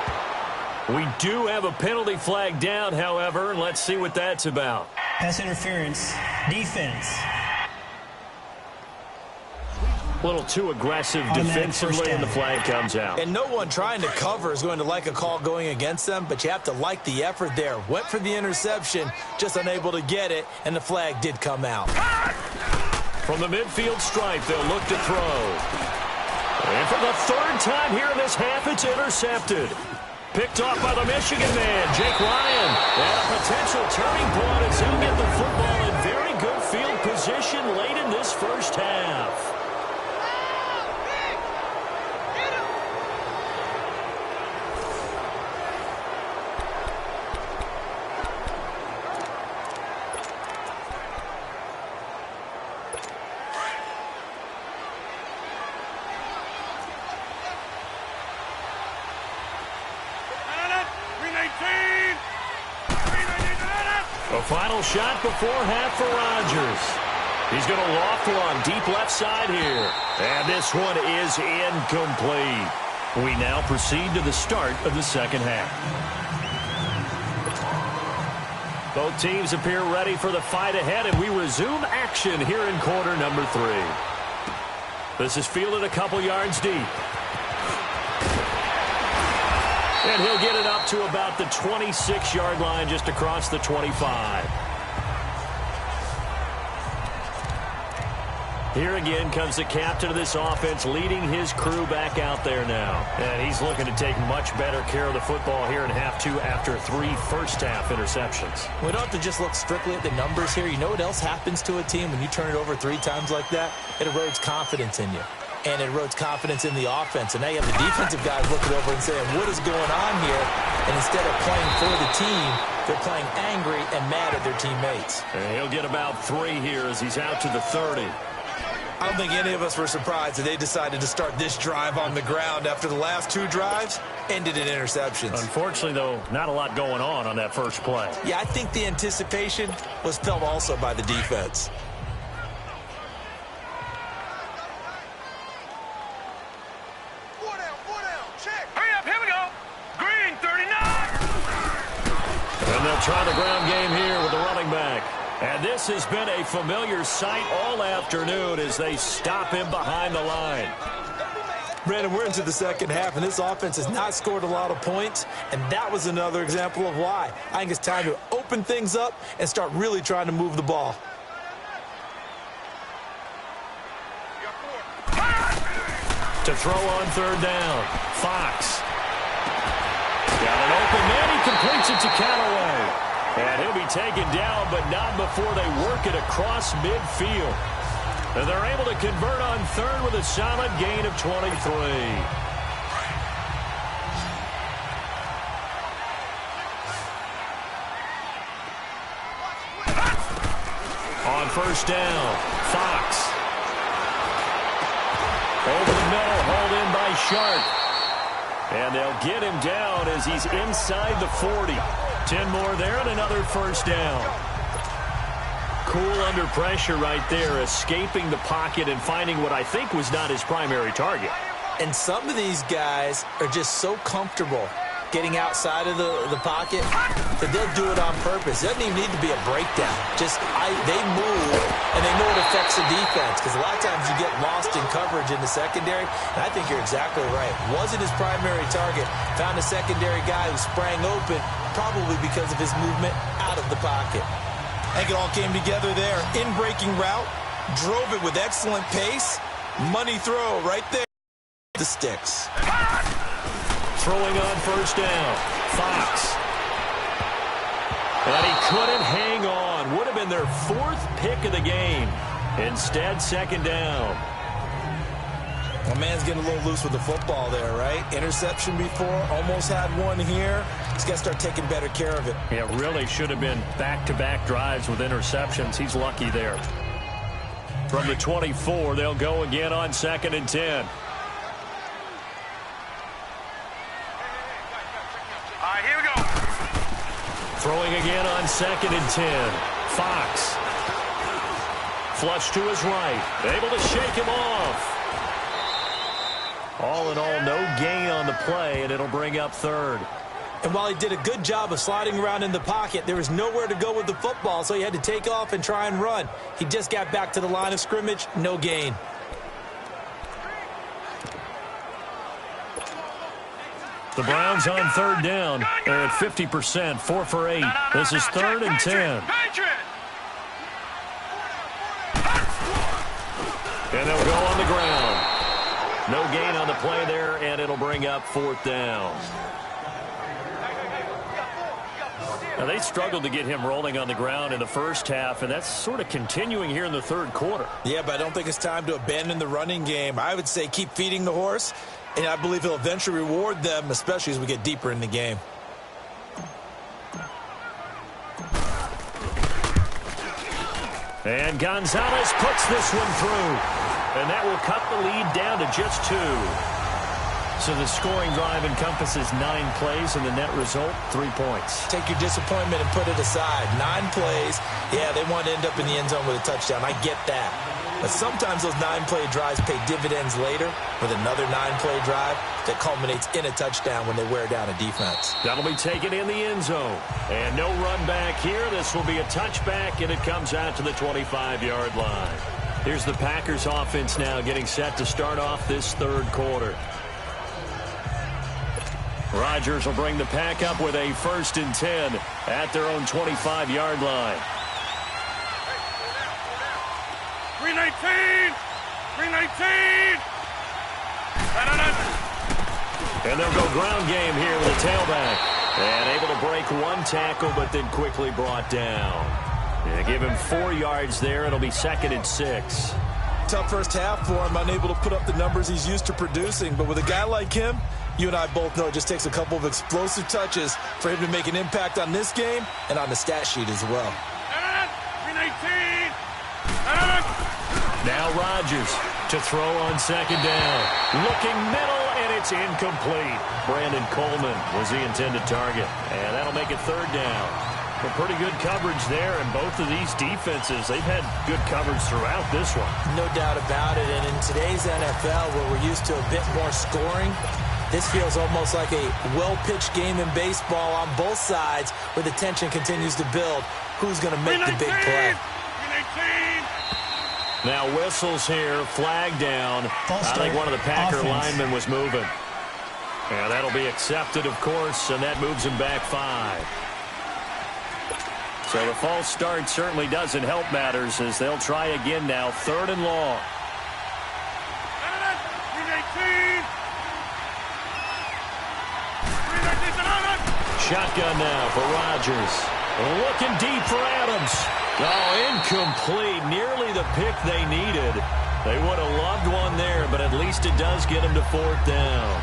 Speaker 2: We do have a penalty flag down, however, and let's see what that's about.
Speaker 4: Pass interference. Defense.
Speaker 2: A little too aggressive defensively, and the flag comes out.
Speaker 3: And no one trying to cover is going to like a call going against them, but you have to like the effort there. Went for the interception, just unable to get it, and the flag did come out.
Speaker 2: From the midfield stripe, they'll look to throw. And for the 3rd time here in this half, it's intercepted. Picked off by the Michigan man, Jake Ryan. And a potential turning point as he'll get the football in very good field position late in this first half. A final shot before half for Rodgers. He's going to loft one deep left side here. And this one is incomplete. We now proceed to the start of the second half. Both teams appear ready for the fight ahead, and we resume action here in quarter number 3. This is fielded a couple yards deep. And he'll get it up to about the 26-yard line, just across the 25. Here again comes the captain of this offense, leading his crew back out there now. And he's looking to take much better care of the football here in half 2 after 3 first-half interceptions.
Speaker 3: We don't have to just look strictly at the numbers here. You know what else happens to a team when you turn it over 3 times like that? It erodes confidence in you. And it erodes confidence in the offense. And now you have the defensive guys looking over and saying, what is going on here? And instead of playing for the team, they're playing angry and mad at their teammates.
Speaker 2: And he'll get about 3 here as he's out to the 30.
Speaker 3: I don't think any of us were surprised that they decided to start this drive on the ground after the last 2 drives ended in interceptions.
Speaker 2: Unfortunately, though, not a lot going on that first play.
Speaker 3: Yeah, I think the anticipation was felt also by the defense.
Speaker 2: They'll try the ground game here with the running back. And this has been a familiar sight all afternoon as they stop him behind the line.
Speaker 3: Brandon, we're into the second half, and this offense has not scored a lot of points, and that was another example of why. I think it's time to open things up and start really trying to move the ball.
Speaker 2: To throw on 3rd down, Fox. Got an open man. He completes it to Callaway. And he'll be taken down, but not before they work it across midfield. And they're able to convert on 3rd with a solid gain of 23. On 1st down, Fox. Over the middle, hauled in by Sharp. And they'll get him down as he's inside the 40. 10 more there and another 1st down. Cool under pressure right there, escaping the pocket and finding what I think was not his primary target.
Speaker 3: And some of these guys are just so comfortable getting outside of the pocket that they'll do it on purpose. It doesn't even need to be a breakdown. Just they move, and they know it affects the defense, because a lot of times you get lost in coverage in the secondary, and I think you're exactly right. Wasn't his primary target. Found a secondary guy who sprang open, probably because of his movement out of the pocket. I think it all came together there. In-breaking route, drove it with excellent pace. Money throw right there. The sticks.
Speaker 2: Throwing on 1st down, Fox. And he couldn't hang on. Would have been their 4th pick of the game. Instead, 2nd down.
Speaker 3: My man's getting a little loose with the football there, right? Interception before, almost had one here. He's got to start taking better care of it.
Speaker 2: Yeah, really should have been back-to-back drives with interceptions. He's lucky there. From the 24, they'll go again on 2nd and 10.
Speaker 5: All right, here we go.
Speaker 2: Throwing again on 2nd and 10. Fox. Flush to his right. Able to shake him off. All in all, no gain on the play, and it'll bring up 3rd.
Speaker 3: And while he did a good job of sliding around in the pocket, there was nowhere to go with the football, so he had to take off and try and run. He just got back to the line of scrimmage, no gain.
Speaker 2: The Browns on 3rd down. They're at 50%, 4 for 8. This is 3rd and 10. And they'll go on the ground. No gain on the play there, and it'll bring up 4th down. Now, they struggled to get him rolling on the ground in the first half, and that's sort of continuing here in the 3rd quarter.
Speaker 3: Yeah, but I don't think it's time to abandon the running game. I would say keep feeding the horse, and I believe he'll eventually reward them, especially as we get deeper in the game.
Speaker 2: And Gonzalez puts this one through. And that will cut the lead down to just 2. So the scoring drive encompasses 9 plays, and the net result, 3 points.
Speaker 3: Take your disappointment and put it aside. 9 plays. Yeah, they want to end up in the end zone with a touchdown. I get that. But sometimes those 9-play drives pay dividends later with another 9-play drive that culminates in a touchdown when they wear down a defense.
Speaker 2: That'll be taken in the end zone. And no run back here. This will be a touchback, and it comes out to the 25-yard line. Here's the Packers offense now getting set to start off this 3rd quarter. Rodgers will bring the pack up with a 1st and 10 at their own 25-yard line.
Speaker 5: 319! 319!
Speaker 2: And they'll go ground game here with a tailback. And able to break 1 tackle, but then quickly brought down. Yeah, give him 4 yards there. It'll be 2nd and 6.
Speaker 3: Tough first half for him, unable to put up the numbers he's used to producing. But with a guy like him, you and I both know it just takes a couple of explosive touches for him to make an impact on this game and on the stat sheet as well.
Speaker 5: 319!
Speaker 2: Now Rodgers to throw on 2nd down. Looking middle, and it's incomplete. Brandon Coleman was the intended target. And that'll make it 3rd down. But pretty good coverage there, and both of these defenses, they've had good coverage throughout this one.
Speaker 3: No doubt about it, and in today's NFL, where we're used to a bit more scoring, this feels almost like a well-pitched game in baseball on both sides, where the tension continues to build. Who's going to make the big play?
Speaker 2: Now whistles here, flag down. I think one of the Packer linemen was moving. And that'll be accepted, of course, and that moves him back 5. So the false start certainly doesn't help matters as they'll try again now. 3rd and long. Shotgun now for Rodgers. Looking deep for Adams. Oh, incomplete. Nearly the pick they needed. They would have loved one there, but at least it does get them to 4th down.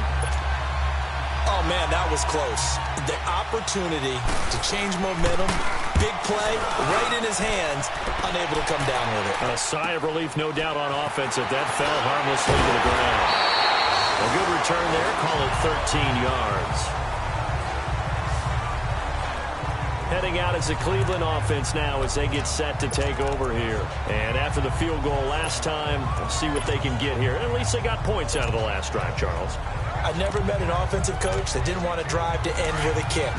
Speaker 3: Oh, man, that was close. The opportunity to change momentum, big play, right in his hands, unable to come down with it.
Speaker 2: A sigh of relief, no doubt, on offense that fell harmlessly to the ground. A good return there, call it 13 yards. Heading out as the Cleveland offense now as they get set to take over here. And after the field goal last time, we'll see what they can get here. At least they got points out of the last drive, Charles.
Speaker 3: I've never met an offensive coach that didn't want to drive to end with a kick.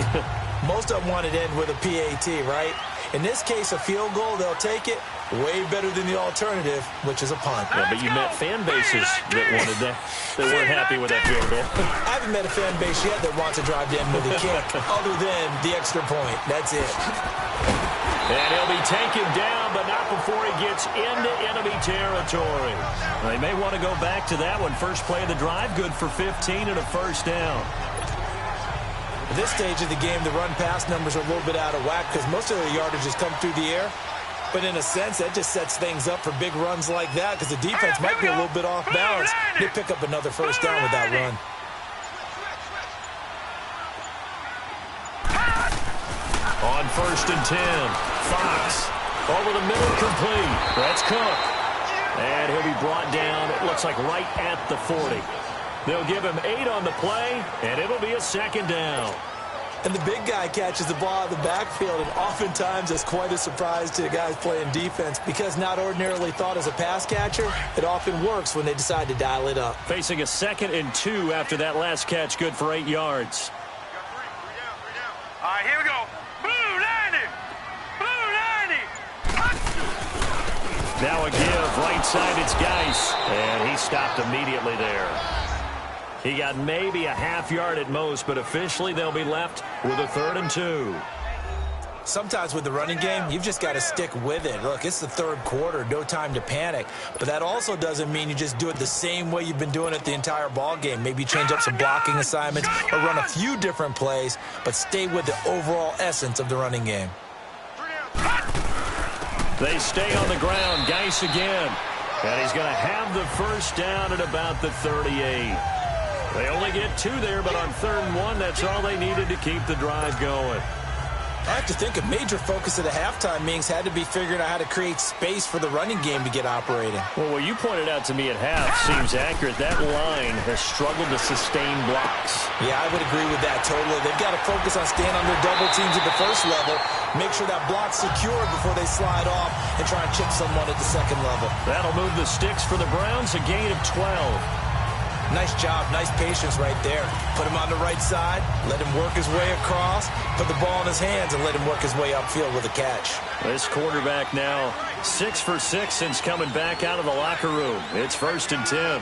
Speaker 3: Most of them wanted to end with a PAT, right? In this case, a field goal, they'll take it. Way better than the alternative, which is a punt.
Speaker 2: Yeah, but you met fan bases that wanted that. They weren't happy with that field goal.
Speaker 3: I haven't met a fan base yet that wants to drive to end with a kick, other than the extra point. That's it.
Speaker 2: And he'll be taken down, but not before he gets into enemy territory. They may want to go back to that one. First play of the drive, good for 15 and a 1st down.
Speaker 3: At this stage of the game, the run-pass numbers are a little bit out of whack because most of the yardage has come through the air. But in a sense, that just sets things up for big runs like that because the defense might be a little bit off balance. They pick up another first down with that run.
Speaker 2: On 1st and 10, Fox over the middle, complete. That's Cook. And he'll be brought down, it looks like right at the 40. They'll give him 8 on the play, and it'll be a 2nd down.
Speaker 3: And the big guy catches the ball out of the backfield, and oftentimes it's quite a surprise to the guys playing defense because not ordinarily thought as a pass catcher, it often works when they decide to dial it up.
Speaker 2: Facing a 2nd and 2 after that last catch, good for 8 yards.
Speaker 5: All right, here we go. Blue 90. Blue 90.
Speaker 2: Now a give, right side, it's Geis. And he stopped immediately there. He got maybe a half yard at most, but officially they'll be left with a 3rd and 2.
Speaker 3: Sometimes with the running game, you've just got to stick with it. Look, it's the 3rd quarter, no time to panic. But that also doesn't mean you just do it the same way you've been doing it the entire ball game. Maybe change up some blocking assignments or run a few different plays, but stay with the overall essence of the running game.
Speaker 2: They stay on the ground. Geis again. And he's going to have the first down at about the 38. They only get 2 there, but on 3rd and 1, that's all they needed to keep the drive going.
Speaker 3: I have to think a major focus of the halftime meetings had to be figuring out how to create space for the running game to get operating.
Speaker 2: Well, what you pointed out to me at half seems accurate. That line has struggled to sustain blocks.
Speaker 3: Yeah, I would agree with that totally. They've got to focus on staying under double teams at the first level, make sure that block's secured before they slide off, and try and chip someone at the 2nd level.
Speaker 2: That'll move the sticks for the Browns, a gain of 12.
Speaker 3: Nice job, nice patience right there. Put him on the right side, let him work his way across, put the ball in his hands, and let him work his way upfield with a catch.
Speaker 2: This quarterback now 6 for 6 since coming back out of the locker room. It's 1st and 10.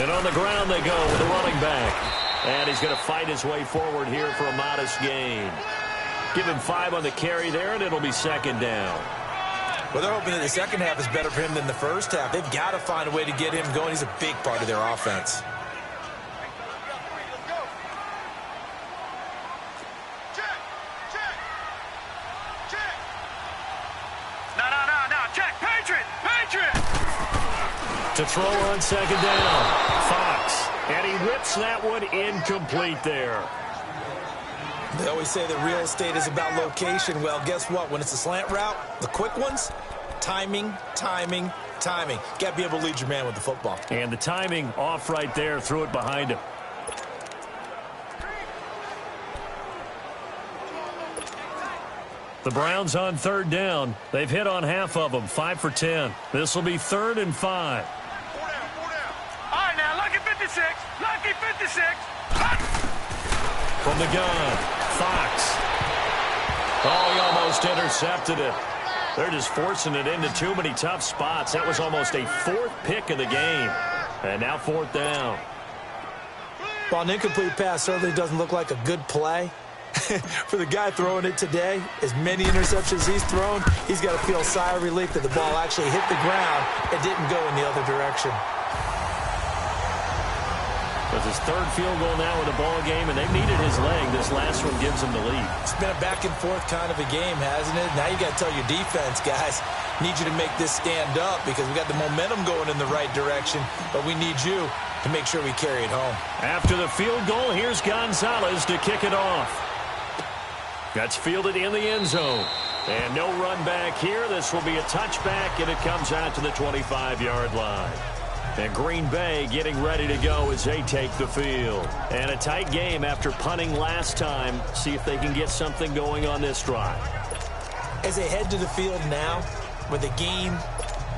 Speaker 2: And on the ground they go with the running back. And he's going to fight his way forward here for a modest gain. Give him 5 on the carry there, and it'll be 2nd down.
Speaker 3: Well, they're hoping that the second half is better for him than the first half. They've got to find a way to get him going. He's a big part of their offense.
Speaker 5: No. Check. Patriot.
Speaker 2: To throw on 2nd down, Fox. And he whips that one incomplete there.
Speaker 3: They always say that real estate is about location. Well, guess what? When it's a slant route, the quick ones, timing. Got to be able to lead your man with the football.
Speaker 2: And the timing off right there, threw it behind him. The Browns on 3rd down. They've hit on half of them, 5 for 10. This will be 3rd and 5.
Speaker 5: 4 down. All right, now, Lucky 56.
Speaker 2: From the gun, Fox. Oh, he almost intercepted it. They're just forcing it into too many tough spots. That was almost a 4th pick of the game. And now 4th down.
Speaker 3: Well, an incomplete pass certainly doesn't look like a good play. For the guy throwing it today, as many interceptions he's thrown, he's got to feel a sigh of relief that the ball actually hit the ground and didn't go in the other direction.
Speaker 2: With his 3rd field goal now in the ball game, and they needed his leg. This last one gives them the lead.
Speaker 3: It's been a back-and-forth kind of a game, hasn't it? Now you got to tell your defense, guys, need you to make this stand up because we got the momentum going in the right direction, but we need you to make sure we carry it home.
Speaker 2: After the field goal, here's Gonzalez to kick it off. That's fielded in the end zone. And no run back here. This will be a touchback, and it comes out to the 25-yard line. And Green Bay getting ready to go as they take the field. And a tight game after punting last time. See if they can get something going on this drive.
Speaker 3: As they head to the field now, with the game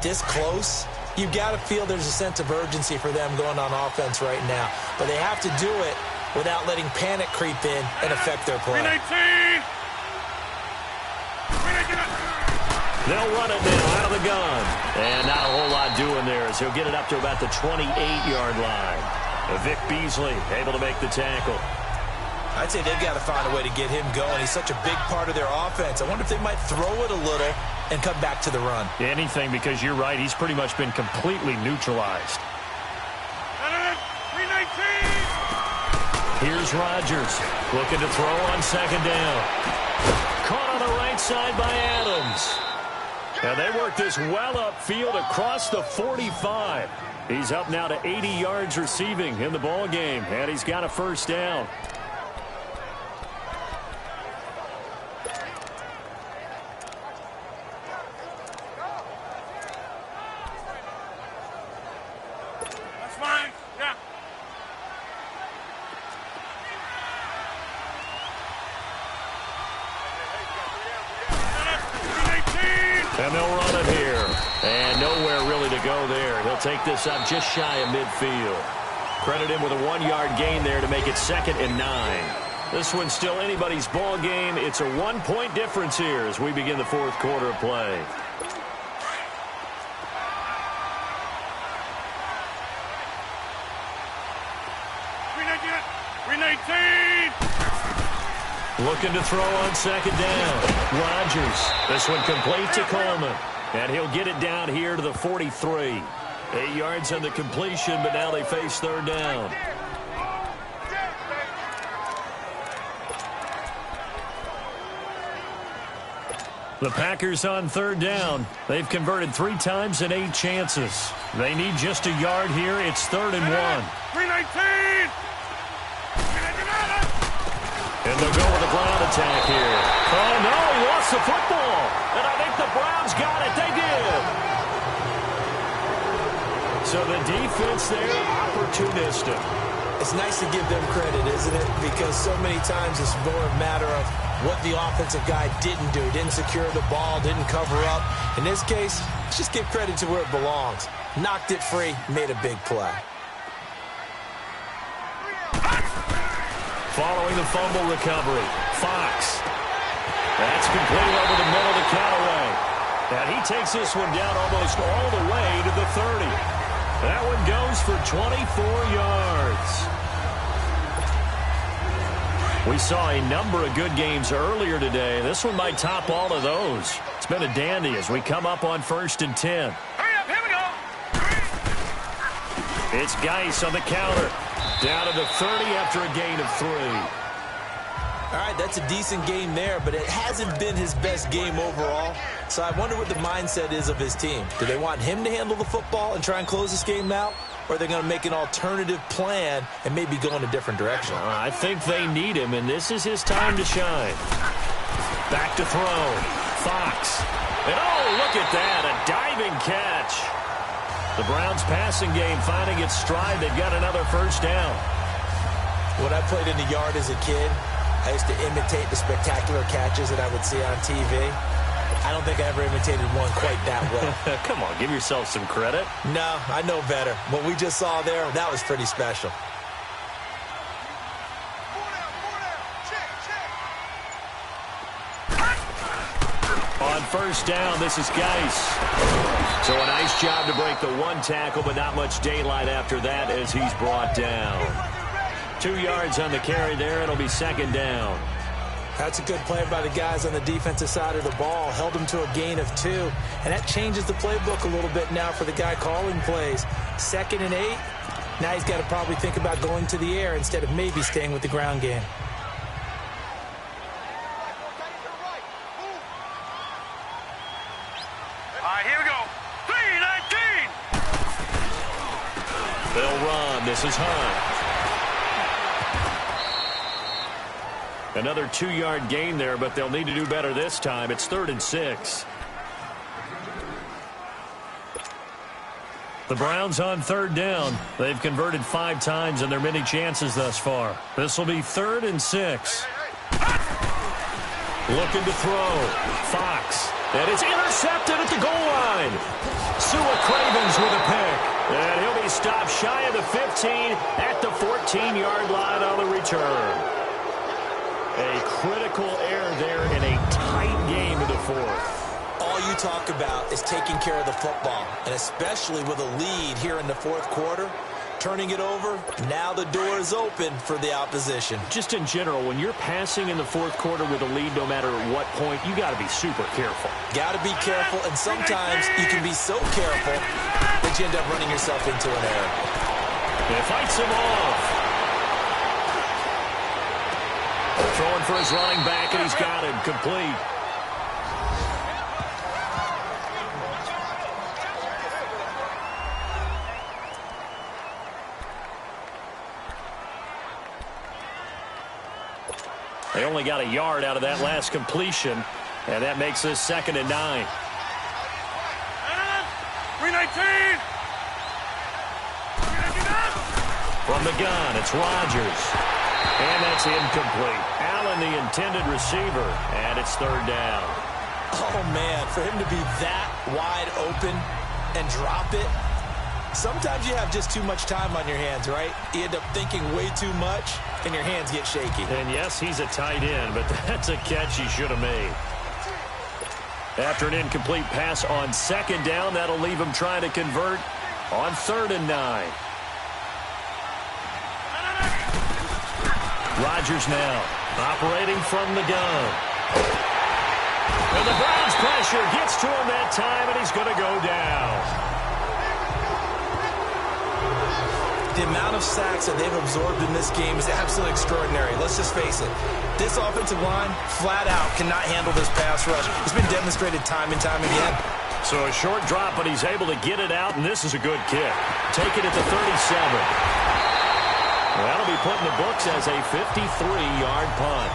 Speaker 3: this close, you've got to feel there's a sense of urgency for them going on offense right now. But they have to do it without letting panic creep in and affect their play.
Speaker 5: 319.
Speaker 2: They'll run it now out of the gun. And not a whole lot doing there as he'll get it up to about the 28-yard line. Vic Beasley able to make the tackle.
Speaker 3: I'd say they've got to find a way to get him going. He's such a big part of their offense. I wonder if they might throw it a little and come back to the run.
Speaker 2: Anything, because you're right. He's pretty much been completely neutralized.
Speaker 5: 319.
Speaker 2: Here's Rodgers looking to throw on 2nd down. Caught on the right side by Adams. And they work this well upfield across the 45. He's up now to 80 yards receiving in the ball game, and he's got a first down.
Speaker 5: That's fine. Yeah.
Speaker 2: And they'll run it here. And nowhere really to go there. He'll take this up just shy of midfield. Credit him with a 1-yard gain there to make it 2nd and 9. This one's still anybody's ball game. It's a 1-point difference here as we begin the 4th quarter of play. Looking to throw on 2nd down. Rodgers. This one complete to Coleman. And he'll get it down here to the 43. 8 yards on the completion, but now they face 3rd down. The Packers on 3rd down. They've converted 3 times in 8 chances. They need just a yard here. It's 3rd and 1.
Speaker 5: 319!
Speaker 2: And they'll go with a ground attack here. Oh, no, he lost the football. And I think the Browns got it. They did. So the defense there, opportunistic.
Speaker 3: It's nice to give them credit, isn't it? Because so many times it's more a matter of what the offensive guy didn't do. Didn't secure the ball, didn't cover up. In this case, let's just give credit to where it belongs. Knocked it free, made a big play.
Speaker 2: Following the fumble recovery, Fox. That's complete over the middle to Callaway. And he takes this one down almost all the way to the 30. That one goes for 24 yards. We saw a number of good games earlier today. This one might top all of those. It's been a dandy as we come up on 1st and 10.
Speaker 5: Hurry up, here we go!
Speaker 2: It's Geis on the counter. Down to the 30 after a gain of 3.
Speaker 3: All right, that's a decent game there, but it hasn't been his best game overall. So I wonder what the mindset is of his team. Do they want him to handle the football and try and close this game out? Or are they going to make an alternative plan and maybe go in a different direction?
Speaker 2: I think they need him, and this is his time to shine. Back to throw. Fox. And oh, look at that, a diving catch. The Browns passing game finding its stride. They've got another first down.
Speaker 3: When I played in the yard as a kid, I used to imitate the spectacular catches that I would see on TV. I don't think I ever imitated one quite that well.
Speaker 2: Come on, give yourself some credit.
Speaker 3: No, I know better. What we just saw there, that was pretty special.
Speaker 2: On first down, this is Geis. So a nice job to break the 1 tackle, but not much daylight after that as he's brought down. 2 yards on the carry there. It'll be 2nd down.
Speaker 3: That's a good play by the guys on the defensive side of the ball. Held them to a gain of 2. And that changes the playbook a little bit now for the guy calling plays. 2nd and 8. Now he's got to probably think about going to the air instead of maybe staying with the ground game.
Speaker 5: Here we go. 319!
Speaker 2: They'll run. This is Hunt. Another 2-yard gain there, but they'll need to do better this time. It's 3rd and 6. The Browns on 3rd down. They've converted 5 times in their many chances thus far. This will be 3rd and 6. Looking to throw. Fox. And it's intercepted at the goal line. Sua Cravens with a pick. And he'll be stopped shy of the 15 at the 14-yard line on the return. A critical error there in a tight game in the 4th.
Speaker 3: All you talk about is taking care of the football, and especially with a lead here in the 4th quarter. Turning it over, now the door is open for the opposition.
Speaker 2: Just in general, when you're passing in the 4th quarter with a lead, no matter what point, you got to be super careful.
Speaker 3: Got to be careful, and sometimes you can be so careful that you end up running yourself into an error.
Speaker 2: It fights him off. Throwing for his running back, and he's got it. Complete. They only got a yard out of that last completion, and that makes this 2nd and 9.
Speaker 5: 319!
Speaker 2: From the gun, it's Rodgers. And that's incomplete. Allen, the intended receiver, and it's 3rd down.
Speaker 3: Oh, man, for him to be that wide open and drop it, sometimes you have just too much time on your hands, right? You end up thinking way too much, and your hands get shaky.
Speaker 2: And yes, he's a tight end, but that's a catch he should have made. After an incomplete pass on 2nd down, that'll leave him trying to convert on 3rd and 9. Rodgers now operating from the gun. And the Browns pressure gets to him that time, and he's going to go down.
Speaker 3: The amount of sacks that they've absorbed in this game is absolutely extraordinary. Let's just face it. This offensive line, flat out, cannot handle this pass rush. It's been demonstrated time and time again.
Speaker 2: So a short drop, but he's able to get it out, and this is a good kick. Take it at the 37. That'll be put in the books as a 53-yard punt.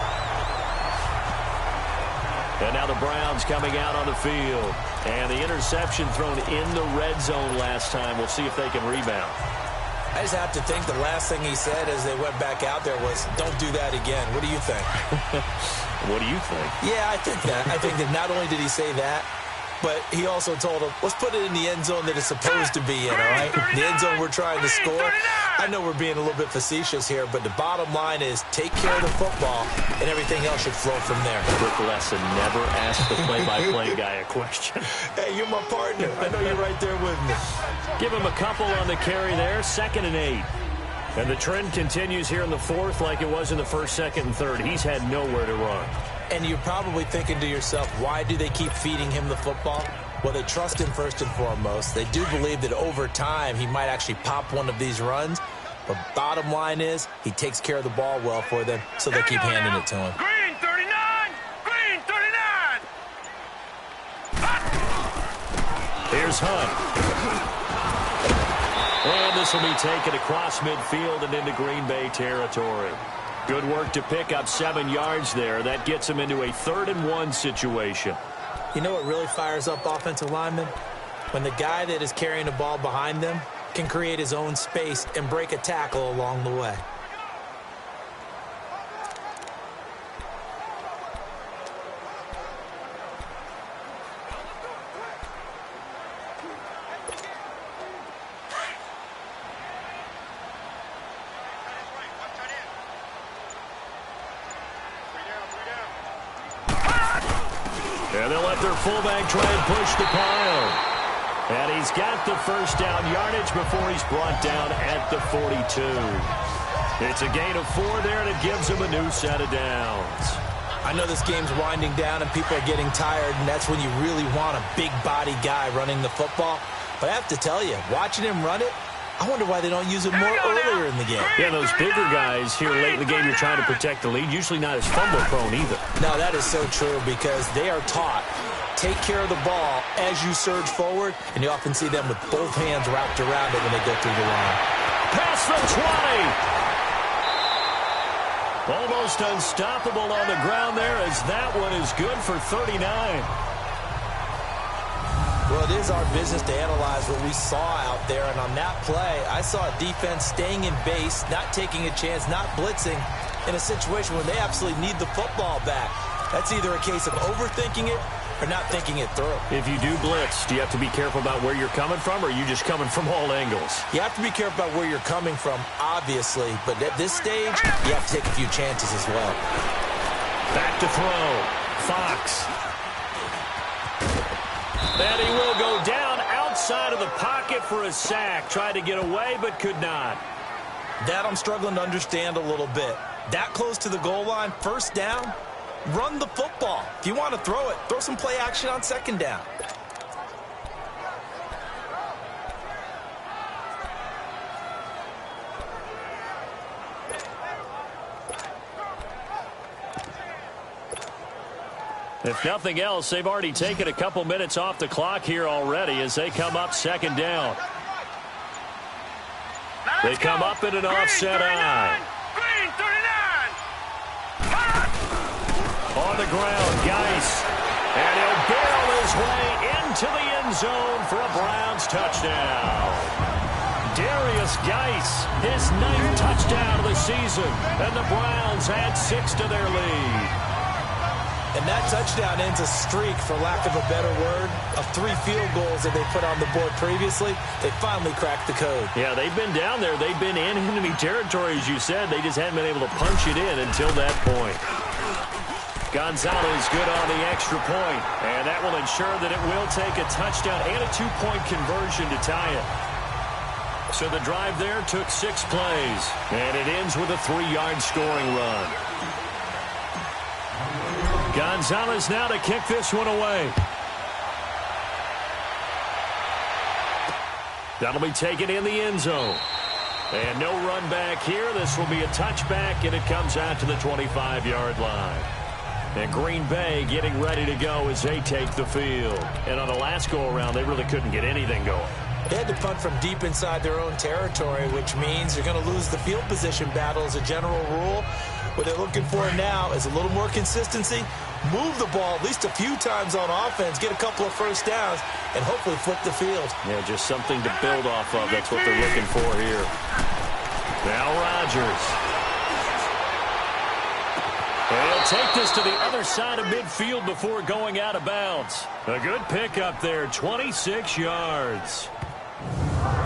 Speaker 2: And now the Browns coming out on the field. And the interception thrown in the red zone last time. We'll see if they can rebound.
Speaker 3: I just have to think the last thing he said as they went back out there was, don't do that again. What do you think?
Speaker 2: What do you think?
Speaker 3: Yeah, I think that. I think that not only did he say that, but he also told him, let's put it in the end zone that it's supposed to be in, all right? The end zone we're trying to score. I know we're being a little bit facetious here, but the bottom line is take care of the football, and everything else should flow from there.
Speaker 2: Quick lesson, never ask the play-by-play guy a question.
Speaker 3: Hey, you're my partner. I know you're right there with me.
Speaker 2: Give him a couple on the carry there, 2nd and 8. And the trend continues here in the 4th like it was in the 1st, 2nd, and 3rd. He's had nowhere to run.
Speaker 3: And you're probably thinking to yourself, why do they keep feeding him the football? Well, they trust him first and foremost. They do believe that over time he might actually pop one of these runs. But bottom line is he takes care of the ball well for them, so they keep handing it to him.
Speaker 5: Green 39! Green 39!
Speaker 2: Here's Hunt. And this will be taken across midfield and into Green Bay territory. Good work to pick up 7 yards there. That gets him into a 3rd and 1 situation.
Speaker 3: You know what really fires up offensive linemen? When the guy that is carrying the ball behind them can create his own space and break a tackle along the way.
Speaker 2: And they'll let their fullback try and push the pile. And he's got the 1st down yardage before he's brought down at the 42. It's a gain of 4 there, and it gives him a new set of downs.
Speaker 3: I know this game's winding down and people are getting tired, and that's when you really want a big body guy running the football. But I have to tell you, watching him run it, I wonder why they don't use it more earlier in the game.
Speaker 2: Yeah, those bigger guys here late in the game, you're trying to protect the lead, usually not as fumble-prone either.
Speaker 3: No, that is so true because they are taught, take care of the ball as you surge forward, and you often see them with both hands wrapped around it when they go through the line.
Speaker 2: Pass from 20. Almost unstoppable on the ground there as that one is good for 39.
Speaker 3: Well, it is our business to analyze what we saw out there, and on that play, I saw a defense staying in base, not taking a chance, not blitzing, in a situation where they absolutely need the football back. That's either a case of overthinking it or not thinking it through.
Speaker 2: If you do blitz, do you have to be careful about where you're coming from, or are you just coming from all angles?
Speaker 3: You have to be careful about where you're coming from, obviously, but at this stage, you have to take a few chances as well.
Speaker 2: Back to throw. Fox. And he will go down outside of the pocket for a sack. Tried to get away, but could not.
Speaker 3: That I'm struggling to understand a little bit. That close to the goal line, 1st down, run the football. If you want to throw it, throw some play action on 2nd down.
Speaker 2: If nothing else, they've already taken a couple minutes off the clock here already as they come up second down. They come up in an offset eye.
Speaker 5: Green 39.
Speaker 2: On the ground, Geis. And he'll barrel his way into the end zone for a Browns touchdown. Darius Geis, his 9th touchdown of the season. And the Browns add 6 to their lead.
Speaker 3: And that touchdown ends a streak, for lack of a better word, of 3 field goals that they put on the board previously. They finally cracked the code.
Speaker 2: Yeah, they've been down there. They've been in enemy territory, as you said. They just hadn't been able to punch it in until that point. Gonzalez good on the extra point. And that will ensure that it will take a touchdown and a 2-point conversion to tie it. So the drive there took 6 plays. And it ends with a 3-yard scoring run. Gonzalez now to kick this one away. That'll be taken in the end zone. And no run back here. This will be a touchback, and it comes out to the 25-yard line. And Green Bay getting ready to go as they take the field. And on the last go-around, they really couldn't get anything going.
Speaker 3: They had to punt from deep inside their own territory, which means you're going to lose the field position battle as a general rule. What they're looking for now is a little more consistency, move the ball at least a few times on offense, get a couple of first downs, and hopefully flip the field.
Speaker 2: Yeah, just something to build off of. That's what they're looking for here. Now Rodgers. And he'll take this to the other side of midfield before going out of bounds. A good pickup there, 26 yards.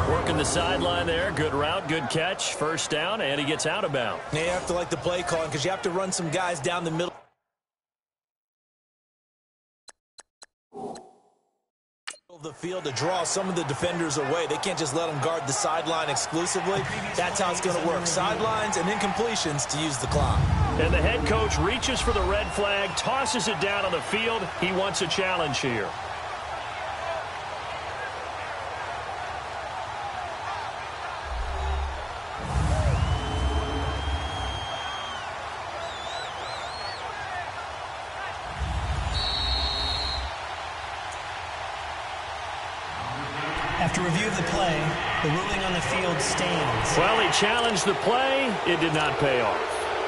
Speaker 2: Working the sideline there. Good route, good catch. First down, and he gets out of bounds.
Speaker 3: Now you have to like the play calling because you have to run some guys down the middle of the field to draw some of the defenders away. They can't just let them guard the sideline exclusively. That's how it's going to work. Sidelines and incompletions to use the clock.
Speaker 2: And the head coach reaches for the red flag, tosses it down on the field. He wants a challenge here.
Speaker 4: After review of the play, the ruling on the field stands.
Speaker 2: Well, he challenged the play. It did not pay off.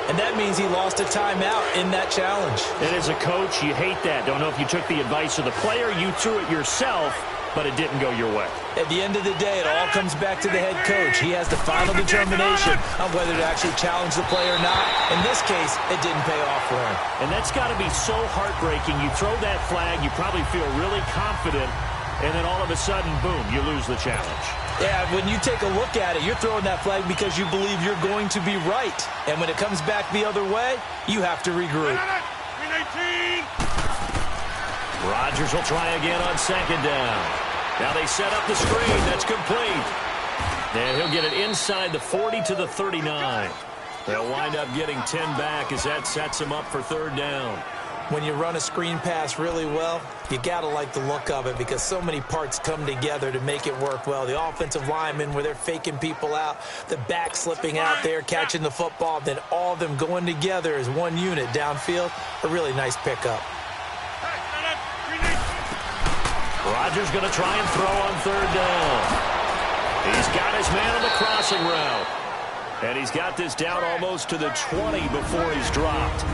Speaker 3: And that means he lost a timeout in that challenge.
Speaker 2: And as a coach, you hate that. Don't know if you took the advice of the player. You threw it yourself, but it didn't go your way.
Speaker 3: At the end of the day, it all comes back to the head coach. He has the final determination on whether to actually challenge the play or not. In this case, it didn't pay off for him.
Speaker 2: And that's got to be so heartbreaking. You throw that flag, you probably feel really confident, and then all of a sudden, boom, you lose the challenge.
Speaker 3: Yeah, when you take a look at it, you're throwing that flag because you believe you're going to be right. And when it comes back the other way, you have to regroup.
Speaker 2: Rodgers will try again on second down. Now they set up the screen. That's complete. And he'll get it inside the 40 to the 39. They'll wind up getting 10 back as that sets him up for third down.
Speaker 3: When you run a screen pass really well, you got to like the look of it because so many parts come together to make it work well. The offensive linemen, where they're faking people out, the back slipping out there, catching the football, then all of them going together as one unit downfield. A really nice pickup.
Speaker 2: Rodgers going to try and throw on third down. He's got his man on the crossing route. And he's got this down almost to the 20 before he's dropped.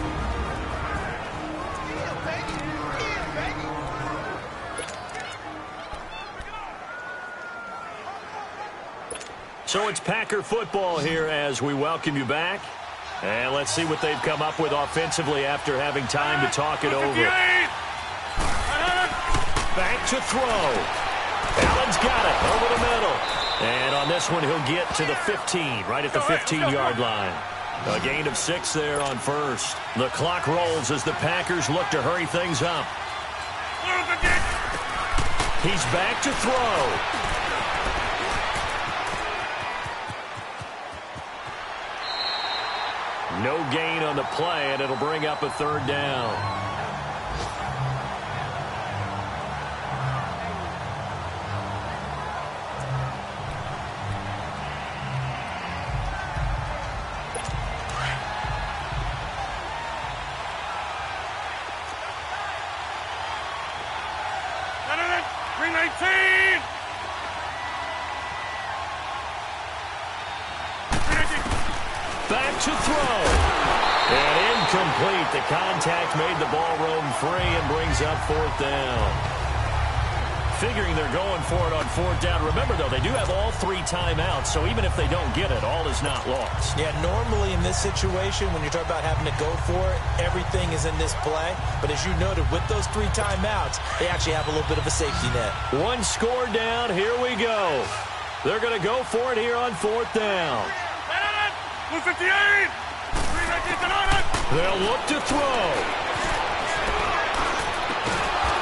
Speaker 2: So it's Packer football here as we welcome you back. And let's see what they've come up with offensively after having time to talk it over. Back to throw. Allen's got it over the middle. And on this one, he'll get to the 15, right at the 15-yard line. A gain of 6 there on first. The clock rolls as the Packers look to hurry things up. He's back to throw. No gain on the play, and it'll bring up a third down. Back to throw. And incomplete. The contact made the ball roam free and brings up fourth down. Figuring they're going for it on fourth down. Remember, though, they do have all 3 timeouts, so even if they don't get it, all is not lost.
Speaker 3: Yeah, normally in this situation, when you're talking about having to go for it, everything is in this play. But as you noted, with those 3 timeouts, they actually have a little bit of a safety net.
Speaker 2: 1 score down. Here we go. They're going to go for it here on fourth down. They'll look to throw.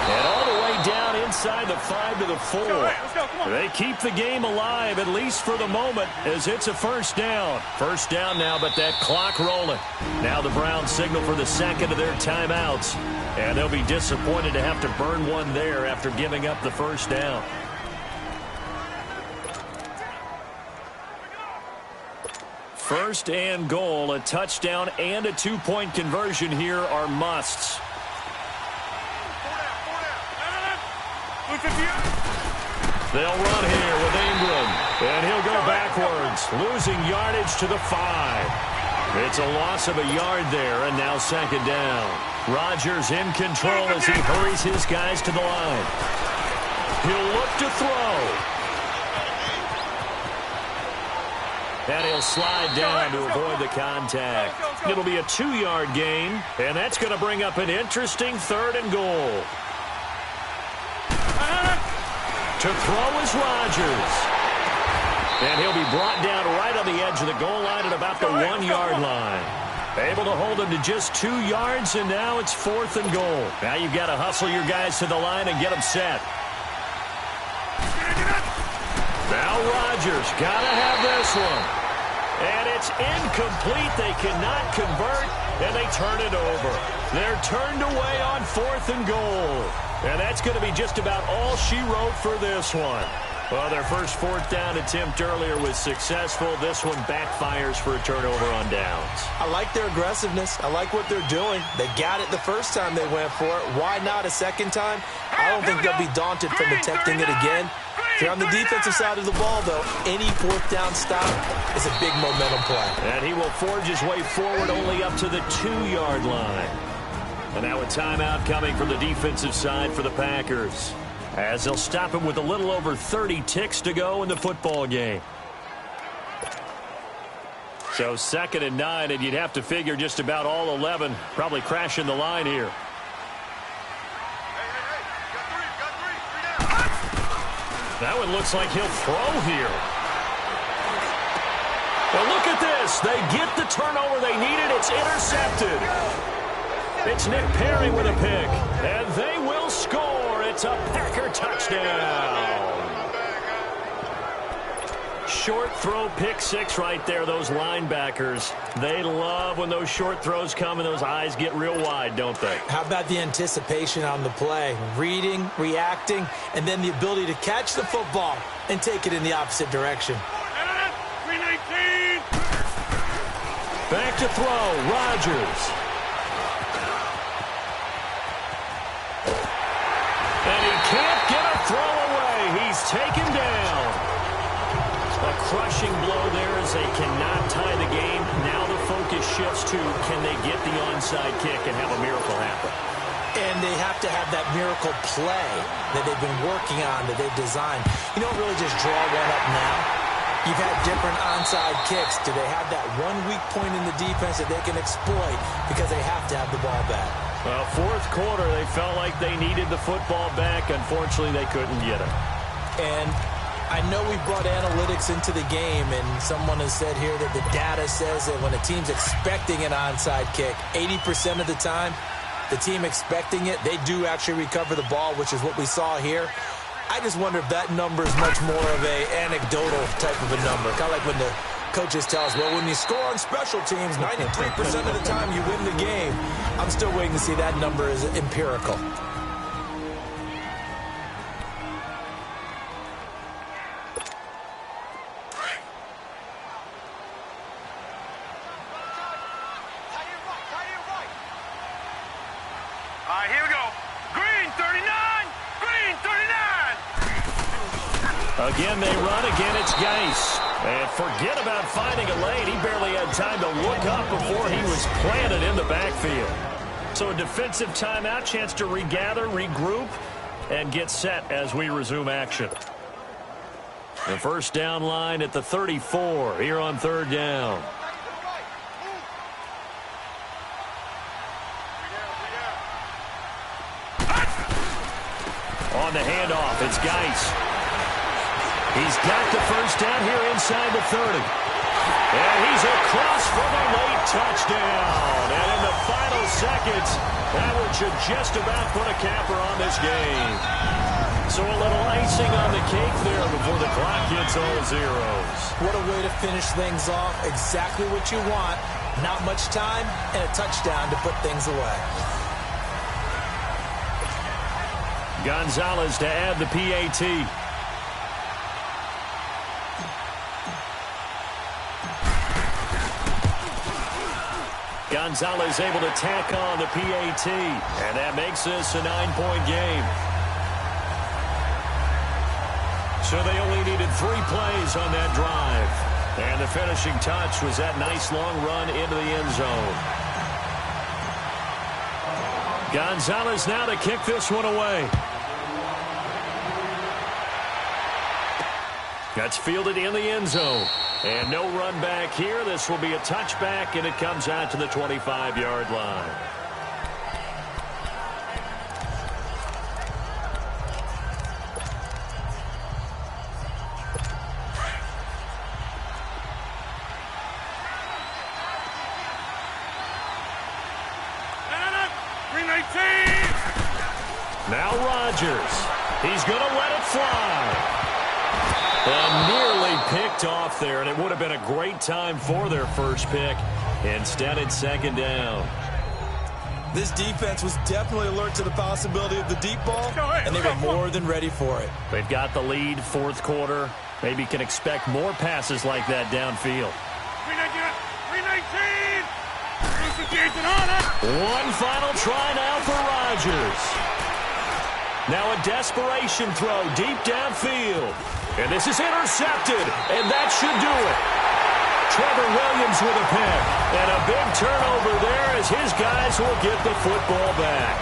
Speaker 2: And all the way down inside the 5 to the 4. They keep the game alive, at least for the moment, as it's a first down. First down now, but that clock rolling. Now the Browns signal for the second of their timeouts. And they'll be disappointed to have to burn one there after giving up the first down. First and goal, a touchdown and a 2-point conversion here are musts. They'll run here with Ingram, and he'll go backwards, losing yardage to the 5. It's a loss of a yard there, and now second down. Rodgers in control as he hurries his guys to the line. He'll look to throw. And he'll slide down to avoid the contact. It'll be a 2-yard gain, and that's going to bring up an interesting third and goal. To throw is Rodgers. And he'll be brought down right on the edge of the goal line at about the 1-yard line. Able to hold him to just 2 yards, and now it's fourth and goal. Now you've got to hustle your guys to the line and get them set. Now Rodgers, got to have this one. And it's incomplete. They cannot convert, and they turn it over. They're turned away on fourth and goal. And that's going to be just about all she wrote for this one. Well, their first fourth down attempt earlier was successful. This one backfires for a turnover on downs.
Speaker 3: I like their aggressiveness. I like what they're doing. They got it the first time they went for it. Why not a second time? I don't think they'll be daunted from attempting it again. If you're on the defensive side of the ball, though, any fourth down stop is a big momentum play.
Speaker 2: And he will forge his way forward only up to the 2-yard line. And now a timeout coming from the defensive side for the Packers, as they'll stop him with a little over 30 ticks to go in the football game. So 2nd and 9, and you'd have to figure just about all 11 probably crashing the line here. That one looks like he'll throw here. Well, look at this. They get the turnover they needed. It's intercepted. It's Nick Perry with a pick, and they will score. It's a Packer touchdown. Short throw, pick 6 right there. Those linebackers, they love when those short throws come and those eyes get real wide, don't they?
Speaker 3: How about the anticipation on the play? Reading, reacting, and then the ability to catch the football and take it in the opposite direction.
Speaker 2: Back to throw, Rodgers. And he can't get a throw away. He's taken down. A crushing blow there as they cannot tie the game. Now the focus shifts to, can they get the onside kick and have a miracle happen?
Speaker 3: And they have to have that miracle play that they've been working on, that they've designed. You don't really just draw one up now. You've had different onside kicks. Do they have that one weak point in the defense that they can exploit because they have to have the ball back?
Speaker 2: Well, fourth quarter, they felt like they needed the football back. Unfortunately, they couldn't get it.
Speaker 3: And I know we brought analytics into the game, and someone has said here that the data says that when a team's expecting an onside kick, 80% of the time, the team expecting it, they do actually recover the ball, which is what we saw here. I just wonder if that number is much more of a anecdotal type of a number. Kind of like when the coaches tell us, well, when you score on special teams, 93% of the time you win the game. I'm still waiting to see that number as empirical.
Speaker 5: Here we go. Green 39. Green 39.
Speaker 2: Again, they run. Again, it's Geis. And forget about finding a lane. He barely had time to look up before he was planted in the backfield. So a defensive timeout, chance to regather, regroup, and get set as we resume action. The first down line at the 34 here on third down. On the handoff, it's Geis. He's got the first down here inside the 30. And he's across for the late touchdown. And in the final seconds, that one should just about put a capper on this game. So a little icing on the cake there before the clock hits all zeros.
Speaker 3: What a way to finish things off. Exactly what you want. Not much time and a touchdown to put things away.
Speaker 2: Gonzalez to add the PAT. Gonzalez able to tack on the PAT, and that makes this a 9-point game. So they only needed 3 plays on that drive, and the finishing touch was that nice long run into the end zone. Gonzalez now to kick this one away. That's fielded in the end zone. And no run back here. This will be a touchback, and it comes out to the 25-yard line. Now Rodgers. He's going to let it fly. And nearly picked off there, and it would have been a great time for their first pick. Instead, it's second down.
Speaker 3: This defense was definitely alert to the possibility of the deep ball, and they were more than ready for it.
Speaker 2: They've got the lead, fourth quarter. Maybe can expect more passes like that downfield.
Speaker 5: 319!
Speaker 2: One final try now for Rodgers. Now a desperation throw deep downfield. And this is intercepted, and that should do it. Trevor Williams with a pick, and a big turnover there as his guys will get the football back.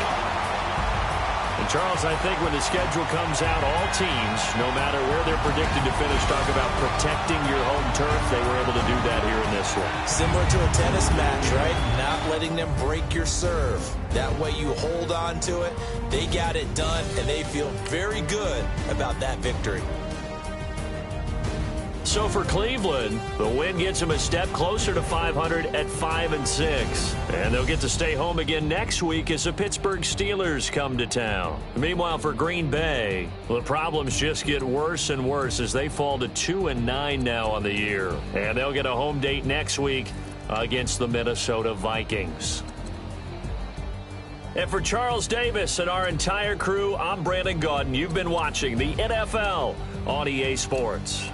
Speaker 2: And Charles, I think when the schedule comes out, all teams, no matter where they're predicted to finish, talk about protecting your home turf. They were able to do that here in this one.
Speaker 3: Similar to a tennis match, right? Not letting them break your serve. That way you hold on to it. They got it done, and they feel very good about that victory.
Speaker 2: So for Cleveland, the win gets them a step closer to 500 at 5-6. And they'll get to stay home again next week as the Pittsburgh Steelers come to town. Meanwhile, for Green Bay, the problems just get worse and worse as they fall to 2-9 now on the year. And they'll get a home date next week against the Minnesota Vikings. And for Charles Davis and our entire crew, I'm Brandon Gaudin. You've been watching the NFL on EA Sports.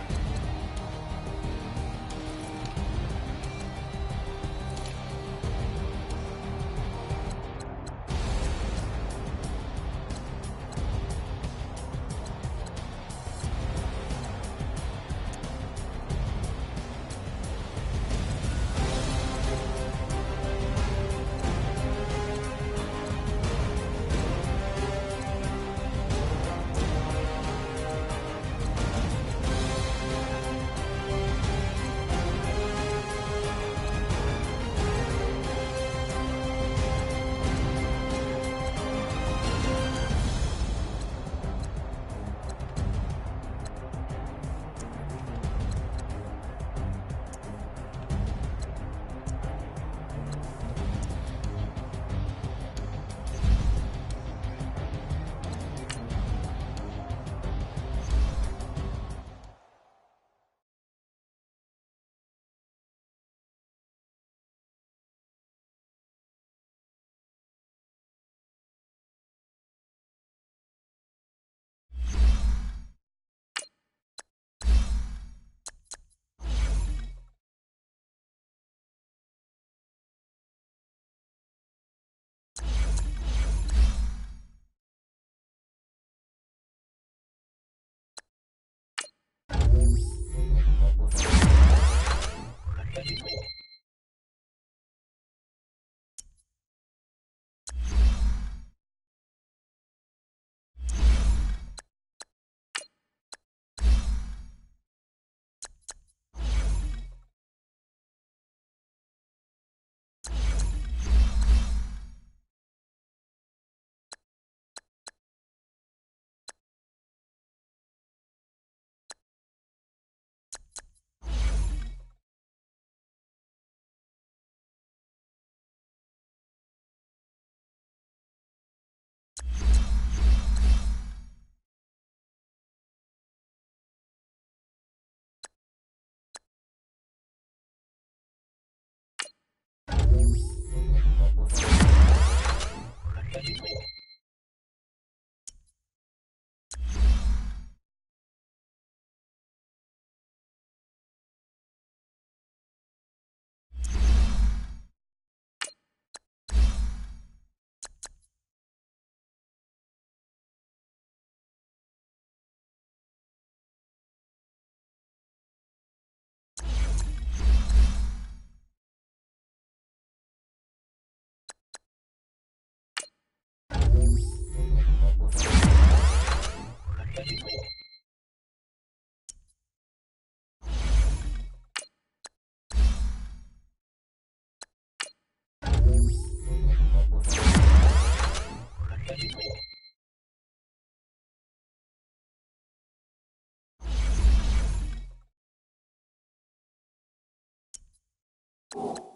Speaker 3: it.